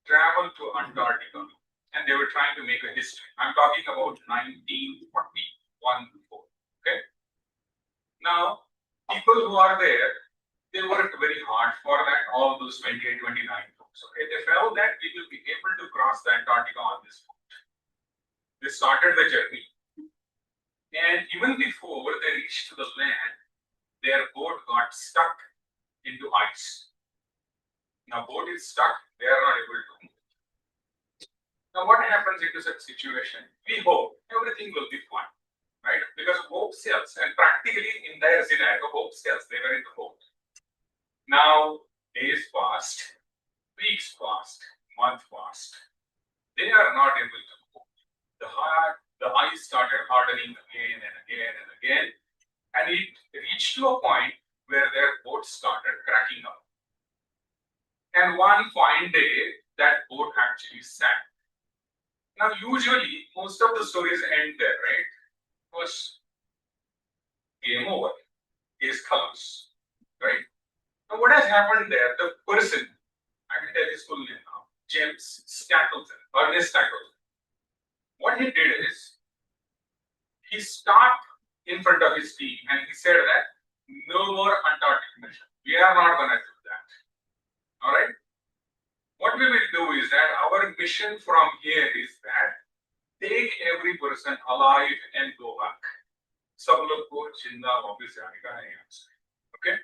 travel to Antarctica and they were trying to make a history. I'm talking about 1941. Okay. Now, people who are there, they worked very hard for that, all those 28, 29 folks. Okay. They felt that we will be able to cross the Antarctica on this boat. They started the journey. And even before they reached the land, their boat got stuck into ice. Now, boat is stuck, they are not able to move. Now, what happens into such situation? We hope everything will be fine, right? Because hope sells, and practically in their scenario, hope sells, they were in the boat. Now, days passed, weeks passed, month passed. They are not able to move. The ice started hardening again and again and again, and it reached to a point where their boat started cracking up. And one fine day, that boat actually sank. Now, usually, most of the stories end there, right? First, game over, case collapse, right? Now, what has happened there? The person, I can tell his full name now, James Stapleton, Ernest Stapleton. What he did is, he stopped in front of his team and he said that no more Antarctic mission. We are not going to do that. All right. What we will do is that our mission from here is that take every person alive and go back. Sab log ko chinda office aane ka hai. Okay.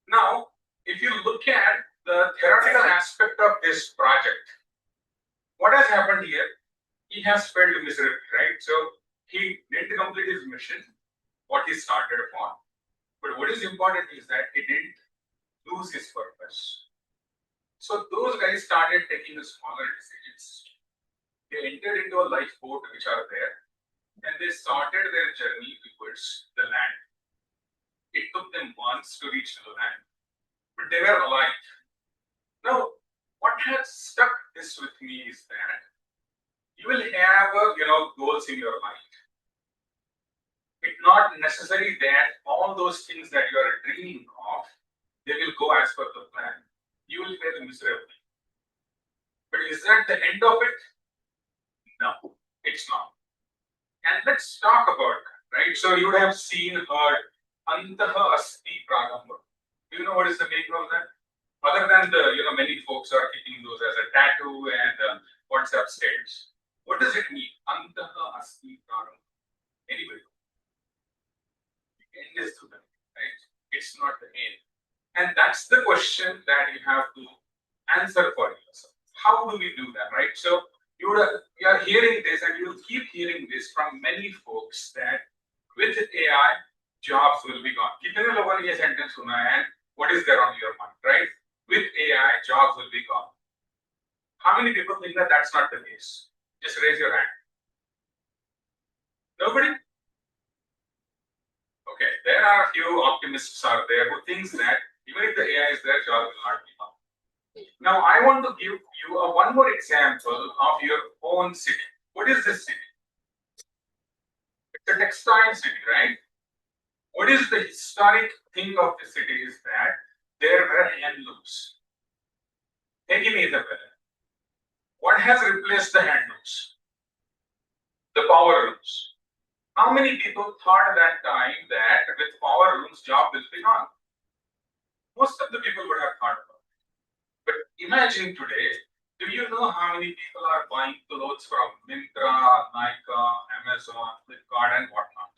Now, if you look at the theoretical aspect of this project, what has happened here? He has failed miserably, right? So he didn't complete his mission, what he started upon. But what is important is that he didn't lose his purpose. So those guys started taking the smaller decisions. They entered into a lifeboat which are there, and they started their journey towards the land. It took them months to reach the land, but they were alive. Now, what has stuck this with me is that you will have goals in your life. It's not necessary that all those things that you are dreaming of, they will go as per the plan. You will fail miserably. But is that the end of it? No, it's not. And let's talk about that, right? So you would have seen, heard, Antaha Asti Pragamba. Do you know what is the meaning of that? Other than the, many folks are keeping those as a tattoo and WhatsApp status. What does it mean? Antaha Asti Pragamba. Anybody? The end is to them, right? It's not the end. And that's the question that you have to answer for yourself. How do we do that, right? So you are hearing this and you will keep hearing this from many folks that with AI, jobs will be gone. Kitne logon ne ye sentence suna hai and what is there on your mind, right? With AI, jobs will be gone. How many people think that that's not the case? Just raise your hand. Nobody? Okay, there are a few optimists out there who thinks that even if the AI is there, job will not be gone. Now, I want to give you one more example of your own city. What is this city? It's a textile city, right? What is the historic thing of the city is that there were handlooms. Give me the better. What has replaced the handlooms? The power looms. How many people thought at that time that with power looms, job will be gone? Most of the people would have thought about it. But imagine today, do you know how many people are buying clothes from Myntra, Nykaa, Amazon, Flipkart, and whatnot?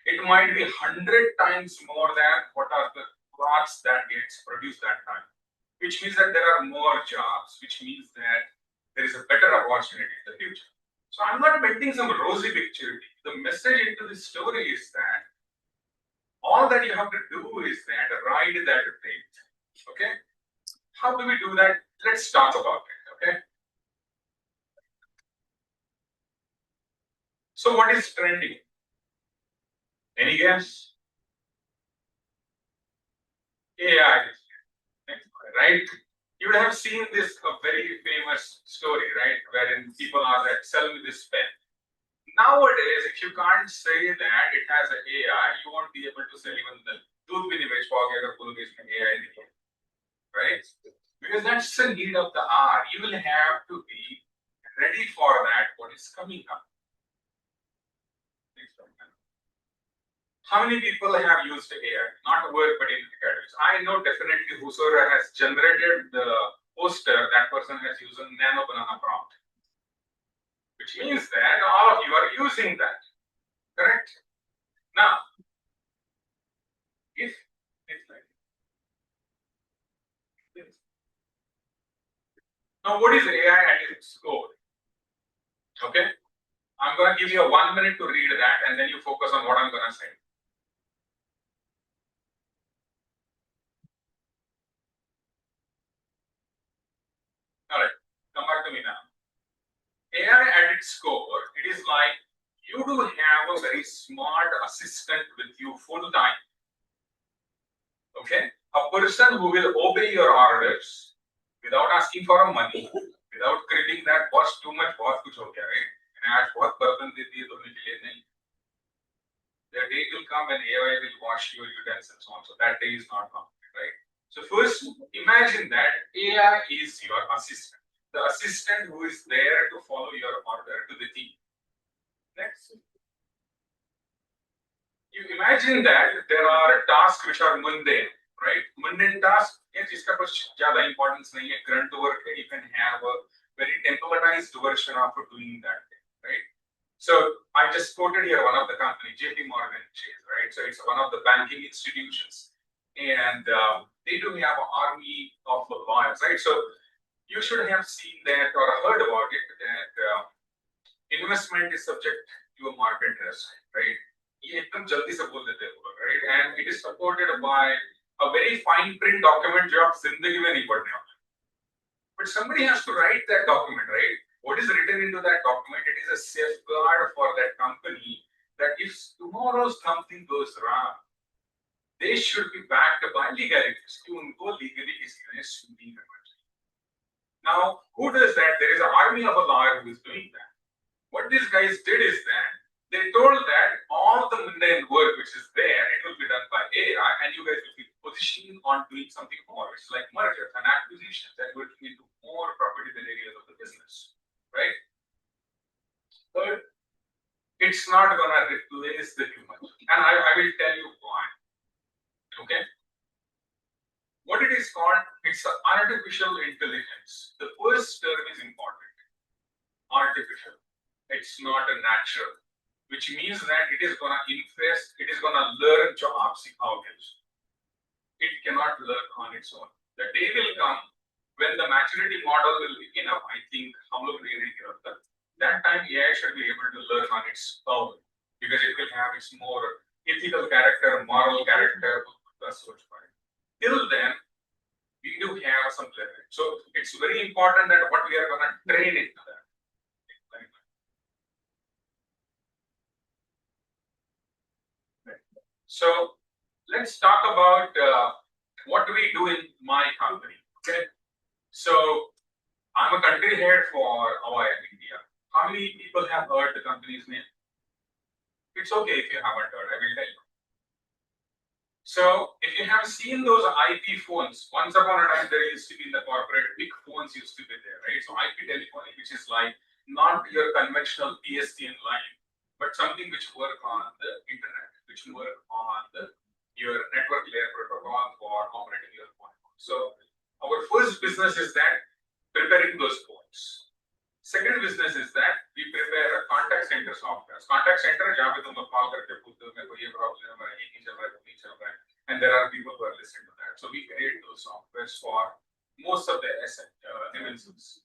It might be 100 times more than what are the cloths that gets produced that time, which means that there are more jobs, which means that there is a better opportunity in the future. So I'm not painting some rosy picture. The message into this story is that all that you have to do is that ride that train. Okay? How do we do that? Let's talk about it. Okay? So what is trending? Any guess? AI, right? You would have seen this very famous story, right? Wherein people are like, sell me this pen. Nowadays, if you can't say that it has an AI, you won't be able to sell even the tooth bhi nahi bech paoge agar full base mein AI nahi hai, right? because that's the need of the hour. You will have to be ready for that, what is coming up. How many people have used AI? Not work, but in academics. I know definitely whosoever has generated the poster, that person has used a nano banana prompt, which means that all of you are using that, correct? Now, if it's like this. Now, what is AI at its core? Okay, I'm going to give you a 1 minute to read that, and then you focus on what I'm going to say. All right, come back to me now. AI at its core, it is like you do have a very smart assistant with you full time. Okay, a person who will obey your orders without asking for money, without critiquing that boss too much, boss kuch ho gaya, right? And आज बहुत बर्तन दे दिए तो निकले नहीं. The day will come when AI will wash your utensils also. That day is not coming, right? So first, imagine that AI is your assistant. The assistant who is there to follow your order to the T. Next. You imagine that there are tasks which are mundane, right? Mundane tasks, जिसका कुछ ज़्यादा importance नहीं है, grunt work है, you can have a very templatized version of doing that thing, right? So I just quoted here one of the company, JP Morgan Chase, right? So it's one of the banking institutions, and they do have an army of lawyers, right? So you should have seen that or heard about it that investment is subject to a market risk, right? ये एकदम जल्दी से बोल देते हैं, right? And it is supported by a very fine print document जो आप जिंदगी में नहीं पढ़ने वाले. But somebody has to write that document, right? What is written into that document? It is a safeguard for that company that if tomorrow something goes wrong, they should be backed by legalities. कि उनको legally किसी ने सुनी करना चाहिए. Now, who does that? There is an army of a lawyer who is doing that. What these guys did is that they told that all the mundane work which is there, it will be done by AI, and you guys will be positioning on doing something more, which is like mergers and acquisitions and working into more profitable areas of the business, right? But it's not going to replace the human, and I will tell you why. Okay, what it is called? It's artificial intelligence. The first term is important. Artificial. It's not a natural. Which means that it is going to invest, it is going to learn jobs sikhauge. It cannot learn on its own. The day will come when the maturity model will be enough. I think that time AI should be able to learn on its own because it will have its more ethical character, moral character. Till then, we do have some learning. So it's very important that what we are going to train into that. So let's talk about what do we do in my company. Okay, so I'm a country head for Avaya India. How many people have heard the company's name? It's okay if you haven't heard, I will tell you. So if you have seen those IP phones, once upon a time there used to be in the corporate, big phones used to be there, right? So IP telephony, which is like not your conventional PSTN line, but something which work on the internet, which work on your network layer protocol for operating your phone. So our first business is that preparing those phones. Second business is that we prepare a contact center software. Contact center, जहाँ पे तुम call करके पूछते हो मेरे को ये problem है, ये नहीं चल रहा है, वो नहीं चल रहा है, and there are people who are listening to that. So we create those softwares for most of the MNCs.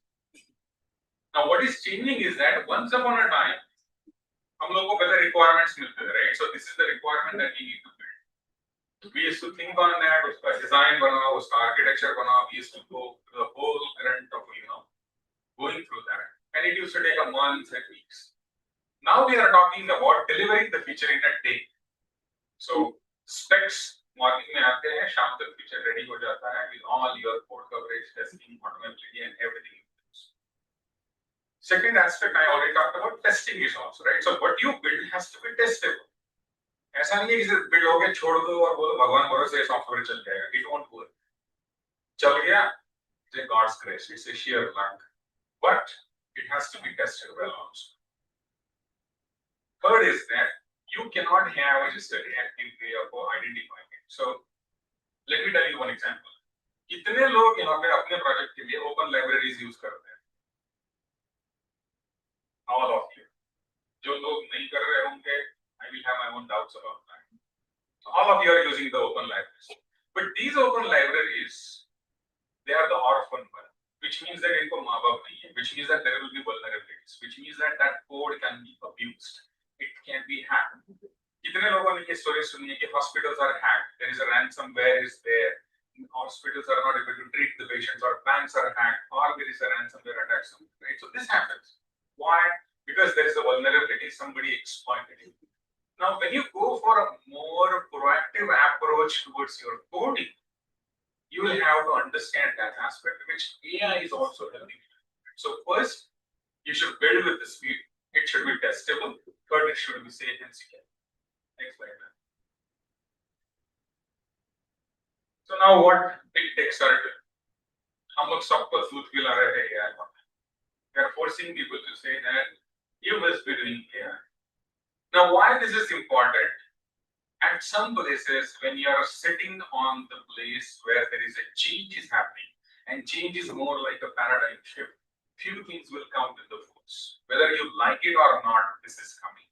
Now what is changing is that once upon a time हम लोगों को पहले requirements मिलते थे, right? So this is the requirement that we need to build. We used to think on that, उसका design बनाओ, उसका architecture बनाओ. We used to go through the whole current of going through that, and it used to take a month and weeks. Now we are talking about delivering the feature in a day. So specs morning में आते हैं, शाम तक feature ready हो जाता है with all your code coverage, testing, automatically, and everything. Second aspect I already talked about, testing is also, right? So what you build has to be testable. ऐसा नहीं है कि सिर्फ build हो गया छोड़ दो और बोलो भगवान भरोसे सॉफ्टवेयर चल जाएगा. It won't work. चल गया, It's a God's grace. It's a sheer luck. But it has to be tested well also. Third is that you cannot have just a reactive way of identifying it. So let me tell you one example. कितने लोग यहाँ पे अपने project के लिए open libraries use करते हैं? All of you. जो लोग नहीं कर रहे होंगे, I will have my own doubts about that. So all of you are using the open libraries. But these open libraries, they are the orphan one, which means that इनको माँ बाप नहीं है, which means that there will be vulnerabilities, which means that that code can be abused, it can be hacked. कितने लोगों ने ये story सुनी है कि hospitals are hacked, there is a ransomware is there, hospitals are not able to treat the patients, or banks are hacked, or there is a ransomware attack somewhere, right? So this happens. Why? Because there is a vulnerability, somebody exploited it. Now, when you go for a more proactive approach towards your coding, you will have to understand that aspect, which AI is also helping you. So first, you should build with the speed. It should be testable. Third, it should be safe and secure. Next slide. So now what big techs are doing? हम लोग सबको दूध पिला रहे हैं AI को. They are forcing people to say that you must be doing AI. Now, why this is important? At some places, when you are sitting on the place where there is a change is happening, and change is more like a paradigm shift, few things will come with the force. Whether you like it or not, this is coming.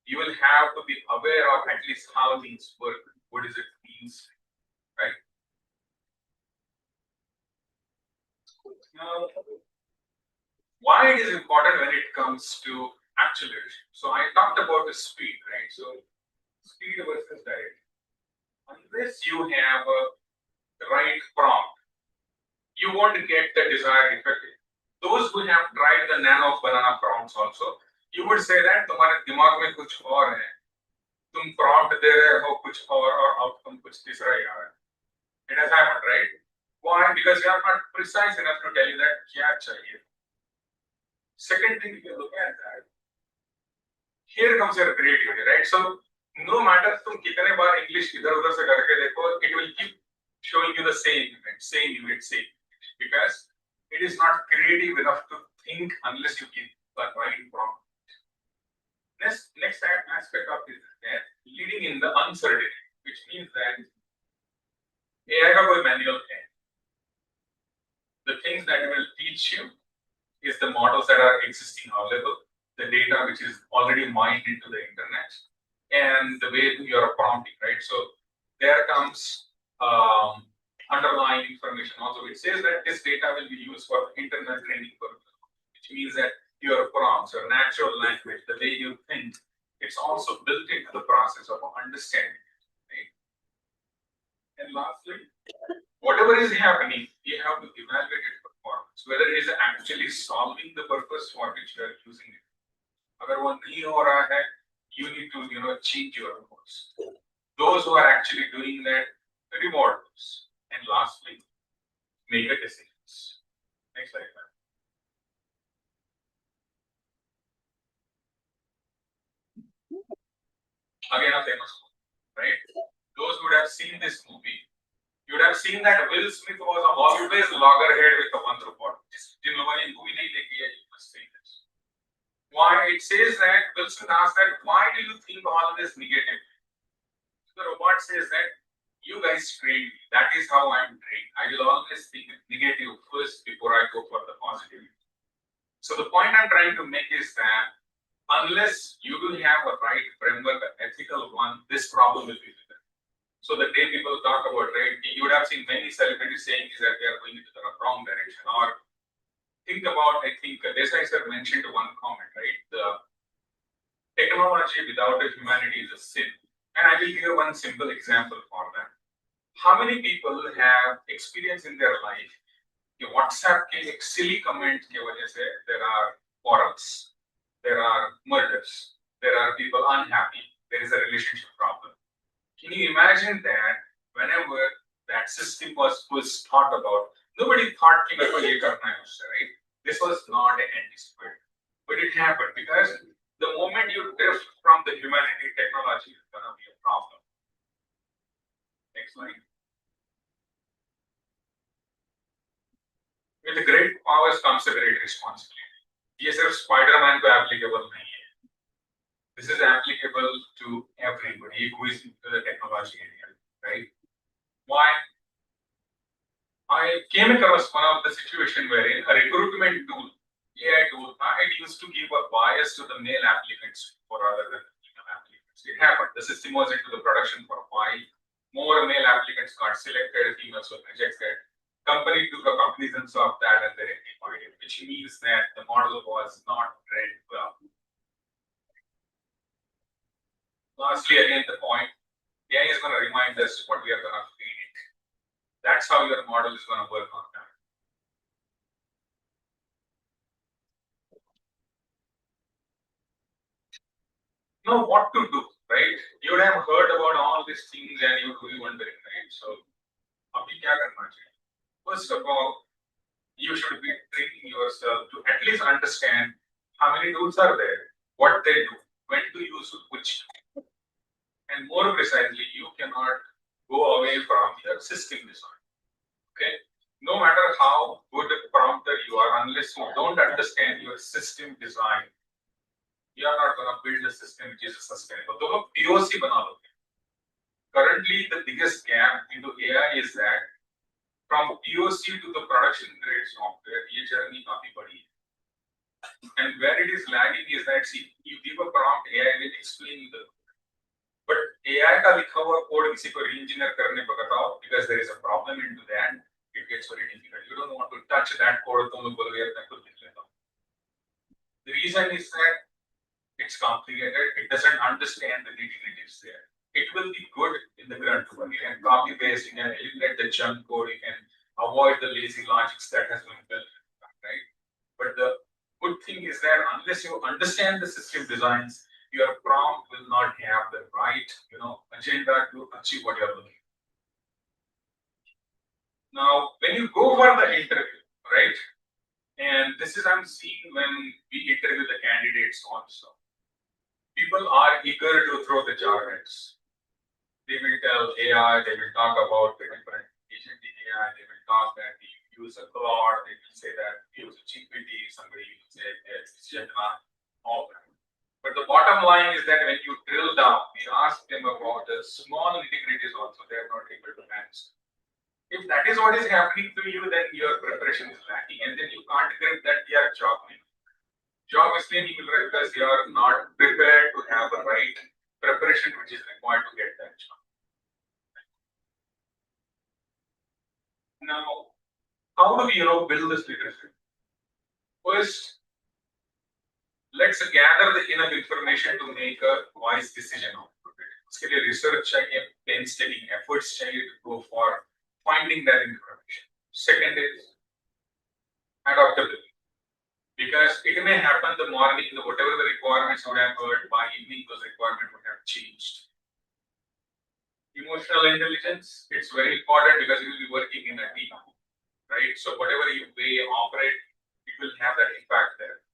You will have to be aware of at least how things work. What does it mean, right? Now, why it is important when it comes to acceleration? So I talked about the speed, right? So speed versus direction. Unless you have a right prompt, you won't get the desired effect. Those who have tried the nano banana prompts also, you would say that तुम्हारे दिमाग में कुछ और है, तुम prompt दे रहे हो कुछ और outcome कुछ तीसरा ही आ रहा है. It has happened, right? Why? Because you are not precise enough to tell you that क्या चाहिए. Second thing, if you look at that, here comes your creativity, right? So no matter तुम कितने बार English इधर-उधर से करके देखो, it will keep showing you the same event, because it is not creative enough to think unless you give the right prompt. Next aspect of this is that leading in the uncertainty, which means that AI का कोई manual है. The things that it will teach you is the models that are existing available, the data which is already mined into the internet, and the way you are prompting, right? So there comes underlying information also. It says that this data will be used for internal training purposes, which means that your prompts, your natural language, the way you think, it's also built into the process of understanding, right? And lastly, whatever is happening, you have to evaluate its performance, whether it is actually solving the purpose for which you are using it. अगर वो नहीं हो रहा है, you need to change your course. Those who are actually doing that, reward those. And lastly, make a decisions. Next slide. Again, a famous one, right? Those who would have seen this movie, you would have seen that Will Smith was always loggerhead with the one report. जिन लोगों ने movie नहीं देखी है, you must say this. Why? It says that Will Smith asked that, why do you think all this negative? The robot says that you guys trained me. That is how I'm trained. I will always think negative first before I go for the positive. So the point I'm trying to make is that unless you do have a right framework, an ethical one, this problem will be there. So the day people talk about, right, you would have seen many celebrities saying is that they are going into the wrong direction. Or think about, I think Desai sir mentioned one comment, right? The technology without the humanity is a sin. And I will give one simple example for that. How many people have experience in their life कि WhatsApp के एक silly comment के वजह से there are quarrels, there are murders, there are people unhappy, there is a relationship problem. Can you imagine that whenever that system was thought about, nobody thought कि मेरे को ये करना है उससे, right? This was not anticipated, but it happened because the moment you drift from the humanity, technology is going to be a problem. Next slide. with great powers comes a great responsibility. ये सिर्फ Spiderman को applicable नहीं है. This is applicable to everybody who is into the technology area, right? Why? I came across one of the situation wherein a recruitment tool, AI tool, it used to give a bias to the male applicants for other than female applicants. It happened. The system was into the production for a while. More male applicants got selected, females were rejected. Company took a cognizance of that and they rectified it, which means that the model was not trained well. Lastly, again, the point, AI is going to remind us what we are going to feed it. That's how your model is going to work on that. Know what to do, right? You would have heard about all these things and you would be wondering, right? So, abhi kya karna chahiye? First of all, you should be training yourself to at least understand how many tools are there, what they do, when to use which. And more precisely, you cannot go away from your system design. Okay? No matter how good a prompter you are, unless you don't understand your system design, you are not going to build a system which is sustainable. तो लोग POC बना लोगे. Currently, the biggest gap into AI is that from POC to the production grade software, ये journey काफी बड़ी है. And where it is lagging is that, see, you give a prompt, AI will explain you the. But AI का लिखा हुआ code किसी को re-engineer करने को बताओ, because there is a problem into that, it gets very difficult. You don't want to touch that code, तुम लोग बोलोगे यार मैं खुद लिख लेता हूँ. The reason is that it's complicated. It doesn't understand the nitty-gritties there. It will be good in the grunt work. You can copy paste, you can eliminate the junk code, you can avoid the lazy logics that has been built, right? But the good thing is that unless you understand the system designs, your prompt will not have the right, agenda to achieve what you're looking. Now, when you go for the interview, right? And this is I'm seeing when we interview the candidates also. People are eager to throw the jargons. They will tell AI, they will talk about the different agent in AI, they will talk that we use a Claude, they will say that we use a GPT, somebody will say it's Gemini, all that. But the bottom line is that when you drill down, we ask them about the small nitty-gritties also, they are not able to answer. If that is what is happening to you, then your preparation is lacking, and then you can't grip that they are job. Job is being because you are not prepared to have the right preparation which is required to get that job. Now, how do we build this leadership? First, let's gather the enough information to make a wise decision on it. उसके लिए research चाहिए, painstaking efforts चाहिए to go for finding that information. Second is adaptability. Because it may happen the morning, whatever the requirements would have heard, by evening those requirements would have changed. Emotional intelligence, it's very important because you will be working in a team, right? So whatever you way operate, it will have that impact there.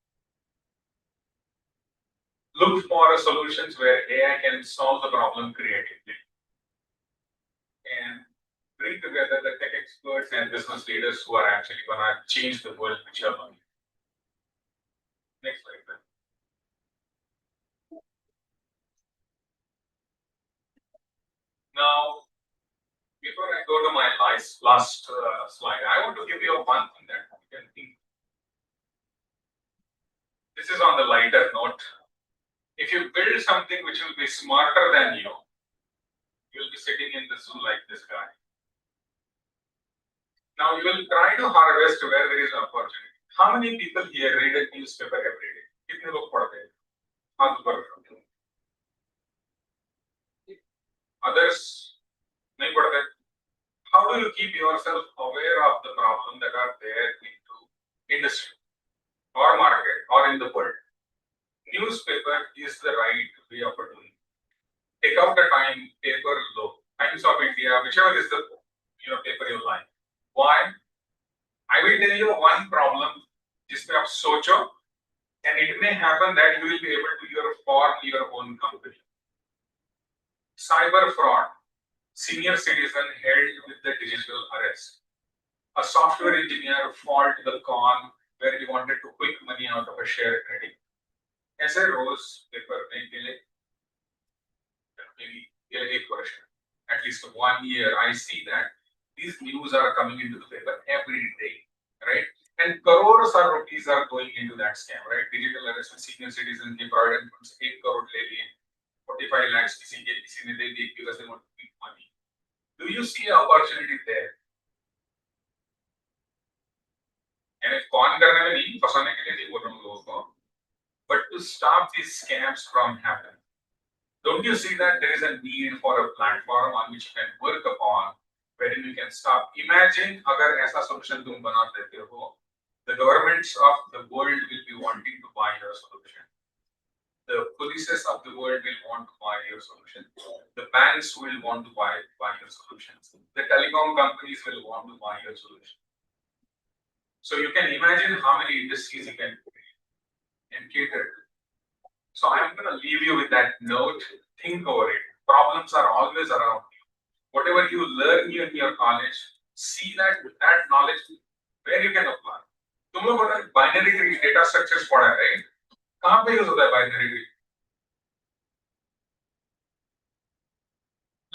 Look for solutions where AI can solve the problem creatively. And bring together the tech experts and business leaders who are actually going to change the world which are learning. Next slide, please. Now, before I go to my last slide, I want to give you one thing that you can think. This is on the lighter note. If you build something which will be smarter than you will be sitting in the zoo like this guy. Now, you will try to harvest where there is opportunity. How many people here read a newspaper every day? कितने लोग पढ़ते हैं? हाथ ऊपर रखो. Others नहीं पढ़ते. How do you keep yourself aware of the problems that are there into industry or market or in the world? Newspaper is the right way of doing it. Take out the time, paper, look. Times of India, whichever is the paper you like. Why? I will tell you one problem जिसमें आप सोचो, and it may happen that you will be able to form your own company. Cyber fraud, senior citizen held with the digital arrest. a software engineer fall to the con where he wanted to quick money out of a share trading. ऐसे रोज paper नहीं मिले, maybe एक वर्ष, at least 1 year, I see that these news are coming into the paper every day, right? And crores of rupees are going into that scam, right? Digital arrest में senior citizen के provident funds 1 crore ले लिए, 45 lakhs किसी ने दे दी because they want to make money. Do you see an opportunity there? And if कौन करने में नहीं फंसाने के लिए नहीं बोल रहा हूँ लोगों को, but to stop these scams from happening. Don't you see that there is a need for a platform on which you can work upon, wherein you can stop? Imagine अगर ऐसा solution तुम बना देते हो, the governments of the world will be wanting to buy your solution. The polices of the world will want to buy your solution. The banks will want to buy your solutions. The telecom companies will want to buy your solution. So you can imagine how many industries you can create and cater to. So I'm going to leave you with that note. Think over it. Problems are always around you. Whatever you learn in your college, see that knowledge where you can apply. तुम लोग binary tree data structures पढ़ा है, right? कहाँ पे use होता है binary tree?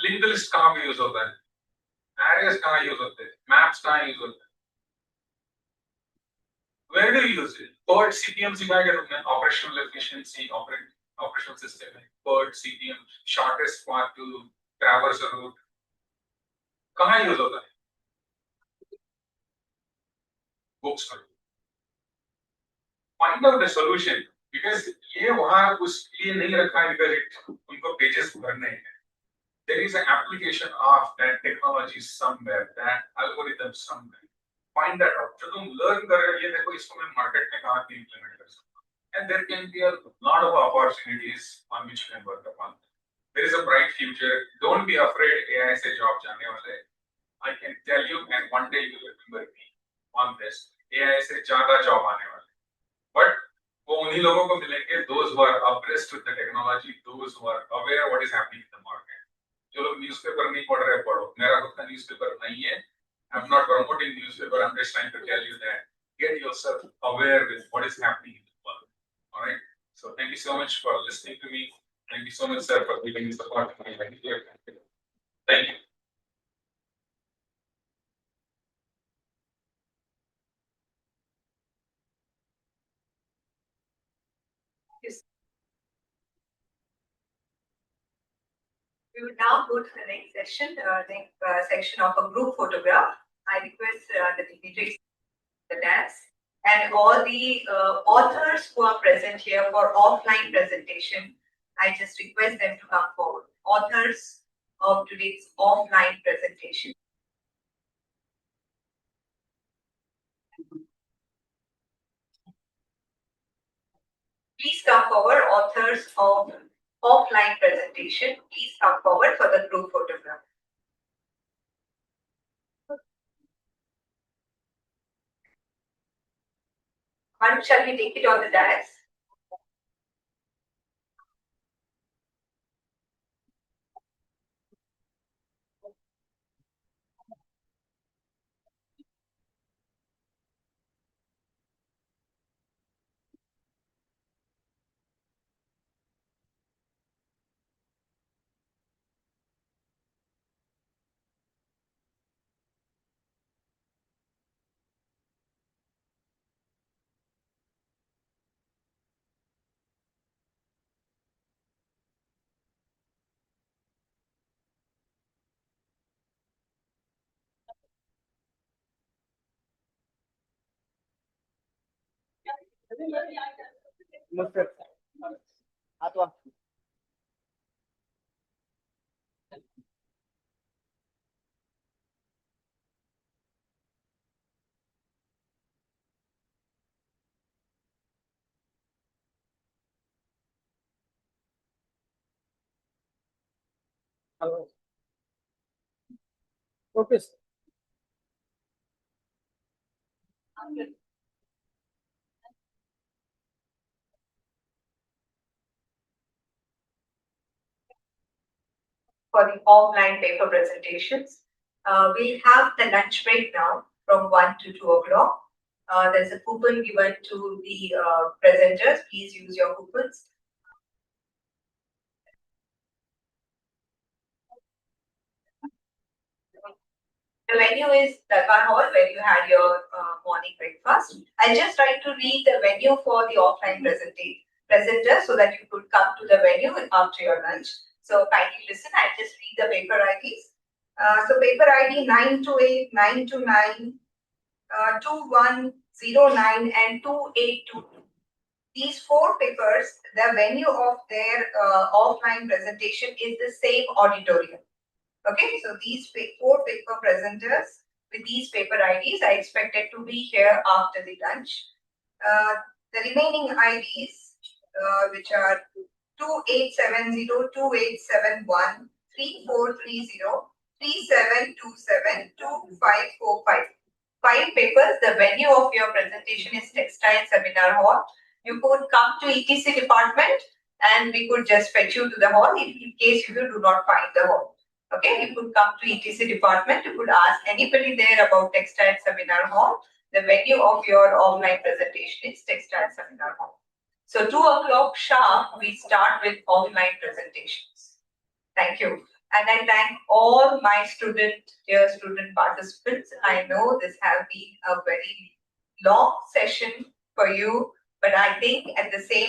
Linked list कहाँ पे use होता है? Arrays कहाँ use होते हैं? Maps कहाँ use होते हैं? Where do you use it? PERT CPM सिखाया क्या तुमने? Operational efficiency, operational system है. PERT CPM, shortest path to traverse a route. कहाँ use होता है? Books में. Find out the solution because ये वहाँ उसके लिए नहीं रखा है because उनको pages भरने हैं. There is an application of that technology somewhere, that algorithm somewhere. Find that out. जो तुम learn कर रहे हो ये देखो इसको मैं market में कहाँ पे implement कर सकता हूँ. And there can be a lot of opportunities on which you can work upon. There is a bright future. Don't be afraid AI से job जाने वाले. I can tell you, and one day you will remember me on this. AI से ज़्यादा job आने वाले. But वो उन्हीं लोगों को मिलेंगे those who are abreast with the technology, those who are aware what is happening in the market. जो लोग newspaper नहीं पढ़ रहे पढ़ो. मेरा खुद का newspaper नहीं है. I'm not promoting newspaper. I'm just trying to tell you that get yourself aware with what is happening in the world. All right. So thank you so much for listening to me. Thank you so much, sir, for giving me support. Thank you. We will now go to the next session, section of a group photograph. I request the dignitaries the dance and all the authors who are present here for offline presentation. I just request them to come forward. Authors of today's offline presentation. Please come forward, authors of offline presentation. Please come forward for the group photograph. Manu, shall we take it on the dais? Hello. Okay. For the offline paper presentations. We have the lunch break now. from 1 to 2 o'clock. There's a coupon given to the presenters. Please use your coupons. The venue is Darbar Hall, where you had your morning breakfast. I'll just try to read the venue for the offline presenters so that you could come to the venue after your lunch. So kindly listen, I'll just read the paper IDs. So paper ID 928, 929, 2109 and 2822. These 4 papers, the venue of their offline presentation is the same auditorium. Okay, so these 4 paper presenters with these paper IDs are expected to be here after the lunch. The remaining IDs, which are 2870, 2871, 3430, 3727, 2545. 5 papers. The venue of your presentation is Textile Seminar Hall. You could come to ETC department and we could just fetch you to the hall in case you do not find the hall. Okay, you could come to ETC department. You could ask anybody there about Textile Seminar Hall. The venue of your online presentation is Textile Seminar Hall. So 2 o'clock sharp, we start with offline presentations. Thank you. And I thank all my dear student participants. I know this has been a very long session for you, but I think at the same